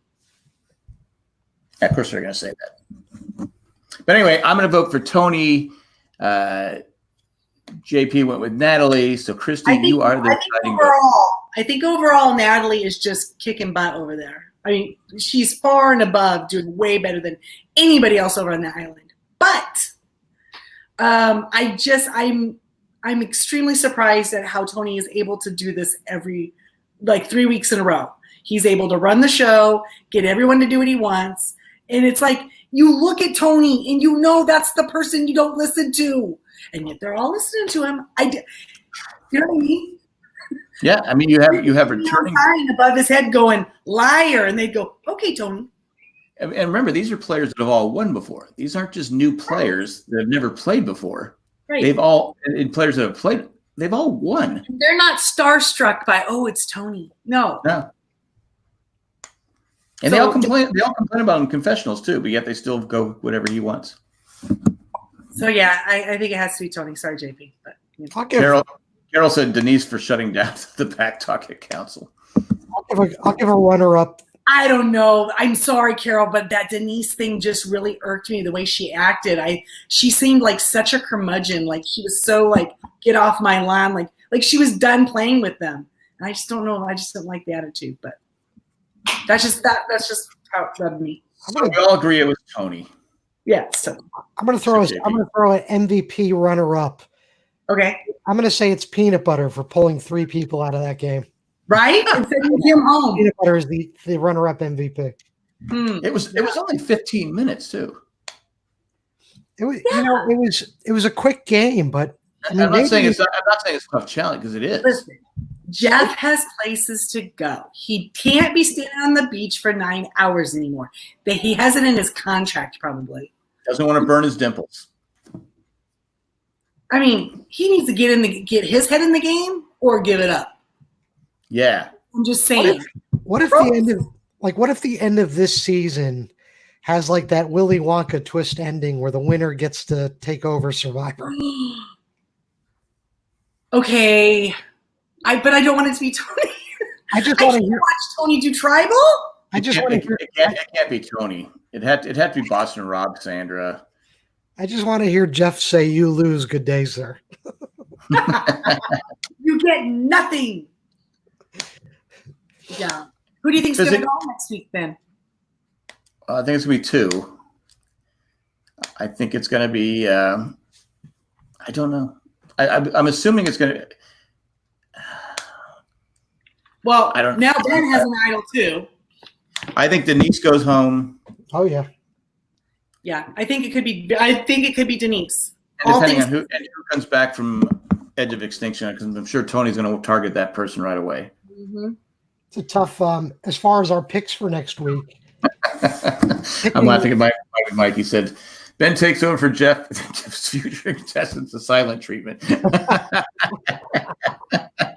[SPEAKER 1] Of course, they're going to say that. But anyway, I'm going to vote for Tony. JP went with Natalie. So, Christy, you are the deciding vote.
[SPEAKER 4] I think overall, Natalie is just kicking butt over there. I mean, she's far and above doing way better than anybody else over on the island. But I'm extremely surprised at how Tony is able to do this every 3 weeks in a row. He's able to run the show, get everyone to do what he wants. And it's like, you look at Tony and you know that's the person you don't listen to. And yet they're all listening to him. You know what I mean?
[SPEAKER 1] Yeah, I mean, you have returning
[SPEAKER 4] sign above his head going, liar. And they'd go, okay, Tony.
[SPEAKER 1] And remember, these are players that have all won before. These aren't just new players that have never played before.
[SPEAKER 4] Right.
[SPEAKER 1] They've all, and players that have played, they've all won.
[SPEAKER 4] They're not starstruck by, oh, it's Tony. No.
[SPEAKER 1] And they all complain about him in confessionals too, but yet they still go whatever he wants.
[SPEAKER 4] So yeah, I think it has to be Tony. Sorry, JP. But
[SPEAKER 1] Carol said Denise for shutting down the Back Talk Council.
[SPEAKER 2] I'll give a runner-up.
[SPEAKER 4] I don't know. I'm sorry, Carol, but that Denise thing just really irked me, the way she acted. She seemed like such a curmudgeon. Like he was so get off my lawn. Like she was done playing with them. And I just don't know. I just don't like the attitude. But that's just how it rubbed me.
[SPEAKER 1] So we all agree it was Tony.
[SPEAKER 4] Yeah. So
[SPEAKER 2] I'm gonna throw an MVP runner-up.
[SPEAKER 4] Okay.
[SPEAKER 2] I'm gonna say it's Peanut Butter for pulling 3 people out of that game.
[SPEAKER 4] Right? And sending him home.
[SPEAKER 2] Peanut Butter is the runner-up MVP.
[SPEAKER 1] It was only 15 minutes too.
[SPEAKER 2] It was it was a quick game, but
[SPEAKER 1] I'm not saying it's a tough challenge because it is.
[SPEAKER 4] Listen, Jeff has places to go. He can't be standing on the beach for 9 hours anymore. He has it in his contract, probably.
[SPEAKER 1] Doesn't want to burn his dimples.
[SPEAKER 4] I mean, he needs to get his head in the game or give it up.
[SPEAKER 1] Yeah.
[SPEAKER 4] I'm just saying.
[SPEAKER 2] What if the end of this season has that Willy Wonka twist ending where the winner gets to take over Survivor?
[SPEAKER 4] Okay, but I don't want it to be Tony.
[SPEAKER 2] I just
[SPEAKER 4] I
[SPEAKER 2] want to
[SPEAKER 4] can't
[SPEAKER 2] hear.
[SPEAKER 4] watch Tony do tribal.
[SPEAKER 2] I just want to hear.
[SPEAKER 1] It can't be Tony. It had to be Boston Rob, Sandra.
[SPEAKER 2] I just want to hear Jeff say, "You lose. Good day, sir."
[SPEAKER 4] You get nothing. Yeah. Who do you think's
[SPEAKER 1] Does
[SPEAKER 4] going to
[SPEAKER 1] it-
[SPEAKER 4] go next week then?
[SPEAKER 1] I think it's gonna be 2. I think it's gonna be. I don't know. I'm assuming it's gonna.
[SPEAKER 4] Well,
[SPEAKER 1] I don't-
[SPEAKER 4] now Ben has an idol too.
[SPEAKER 1] I think Denise goes home.
[SPEAKER 2] Oh yeah.
[SPEAKER 4] Yeah, I think it could be. I think it could be Denise.
[SPEAKER 1] And
[SPEAKER 4] All
[SPEAKER 1] depending
[SPEAKER 4] things.
[SPEAKER 1] on who comes back from Edge of Extinction, because I'm sure Tony's going to target that person right away.
[SPEAKER 4] Mhm.
[SPEAKER 2] It's a tough. As far as our picks for next week,
[SPEAKER 1] I'm laughing at Mike. He said, Ben takes over for Jeff's future contestants, a silent treatment.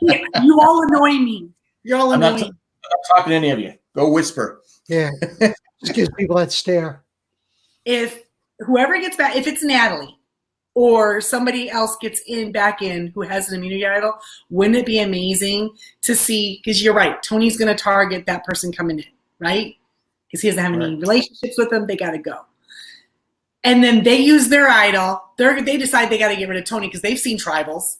[SPEAKER 4] Yeah, you all annoy me. You're all
[SPEAKER 1] I'm not
[SPEAKER 4] annoying.
[SPEAKER 1] talking to any of you. Go whisper.
[SPEAKER 2] yeah, just gives people that stare.
[SPEAKER 4] If whoever gets back, if it's Natalie or somebody else gets back in who has an immunity idol, wouldn't it be amazing to see? Because you're right, Tony's going to target that person coming in, right? Because he doesn't have any relationships with them. They got to go. And then they use their idol. They decide they got to get rid of Tony because they've seen tribals.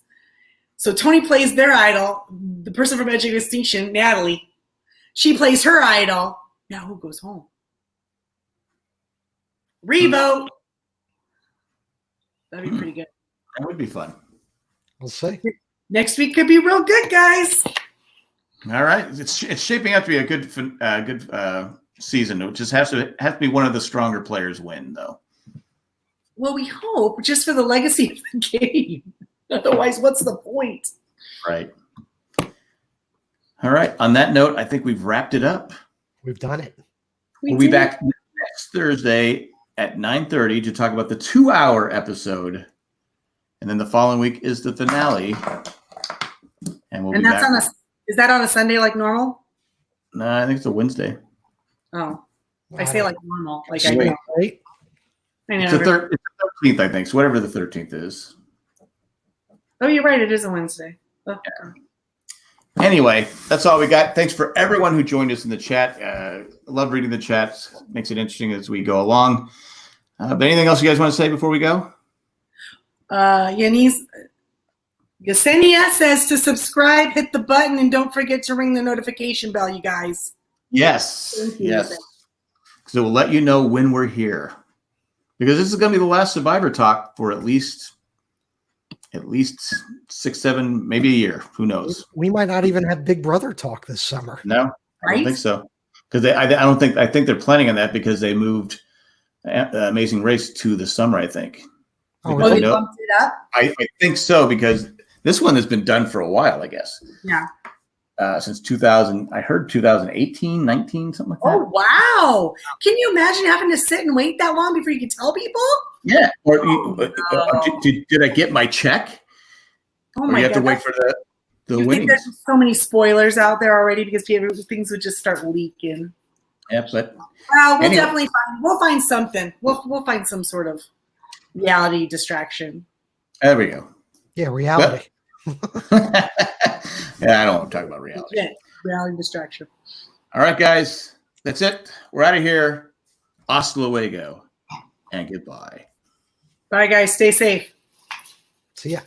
[SPEAKER 4] So Tony plays their idol. The person from Edge of Extinction, Natalie, she plays her idol. Now who goes home? Revote. That'd be pretty good.
[SPEAKER 1] That would be fun.
[SPEAKER 2] We'll see.
[SPEAKER 4] Next week could be real good, guys.
[SPEAKER 1] All right. It's shaping up to be a good season. It just has to be one of the stronger players win, though.
[SPEAKER 4] Well, we hope just for the legacy of the game. Otherwise, what's the point?
[SPEAKER 1] Right. All right. On that note, I think we've wrapped it up.
[SPEAKER 2] We've done it.
[SPEAKER 1] We'll be back next Thursday at 9:30 to talk about the 2-hour episode. And then the following week is the finale. And we'll
[SPEAKER 4] And
[SPEAKER 1] be
[SPEAKER 4] that's
[SPEAKER 1] back.
[SPEAKER 4] is that on a Sunday like normal?
[SPEAKER 1] No, I think it's a Wednesday.
[SPEAKER 4] Oh, I say like normal. Like I
[SPEAKER 2] Sweet,
[SPEAKER 4] know.
[SPEAKER 2] right?
[SPEAKER 4] I
[SPEAKER 1] It's
[SPEAKER 4] know.
[SPEAKER 1] the 13th, I think. So whatever the 13th is.
[SPEAKER 4] Oh, you're right. It is a Wednesday. Oh,
[SPEAKER 1] Anyway, that's all we got. Thanks for everyone who joined us in the chat. Love reading the chats. Makes it interesting as we go along. But anything else you guys want to say before we go?
[SPEAKER 4] Yasenia says to subscribe, hit the button, and don't forget to ring the notification bell, you guys.
[SPEAKER 1] Yes.
[SPEAKER 4] Thank you.
[SPEAKER 1] Yes. Because it will let you know when we're here. Because this is going to be the last Survivor talk for at least 6, 7, maybe a year. Who knows?
[SPEAKER 2] We might not even have Big Brother talk this summer.
[SPEAKER 1] No, I
[SPEAKER 4] Right?
[SPEAKER 1] don't think so. Because I think they're planning on that because they moved Amazing Race to the summer, I think.
[SPEAKER 2] Oh,
[SPEAKER 4] Oh, they
[SPEAKER 1] No.
[SPEAKER 4] bumped it up?
[SPEAKER 1] I think so because this one has been done for a while, I guess.
[SPEAKER 4] Yeah.
[SPEAKER 1] Since 2000, I heard 2018, 19, something like that.
[SPEAKER 4] Oh, wow. Can you imagine having to sit and wait that long before you could tell people?
[SPEAKER 1] Yeah. Or
[SPEAKER 4] no.
[SPEAKER 1] did I get my check?
[SPEAKER 4] Oh,
[SPEAKER 1] Or
[SPEAKER 4] my
[SPEAKER 1] you have
[SPEAKER 4] God.
[SPEAKER 1] to wait for the
[SPEAKER 4] You think
[SPEAKER 1] winnings.
[SPEAKER 4] there's so many spoilers out there already because things would just start leaking.
[SPEAKER 1] Yeah, but
[SPEAKER 4] Well, we'll
[SPEAKER 1] Anyway.
[SPEAKER 4] definitely find something. We'll find some sort of reality distraction.
[SPEAKER 1] there we go.
[SPEAKER 2] Yeah, reality.
[SPEAKER 1] Yeah, I don't want to talk about reality.
[SPEAKER 4] Yeah, reality distraction.
[SPEAKER 1] All right, guys. That's it. We're out of here. Hasta luego. And goodbye.
[SPEAKER 4] Bye, guys. Stay safe.
[SPEAKER 2] See ya.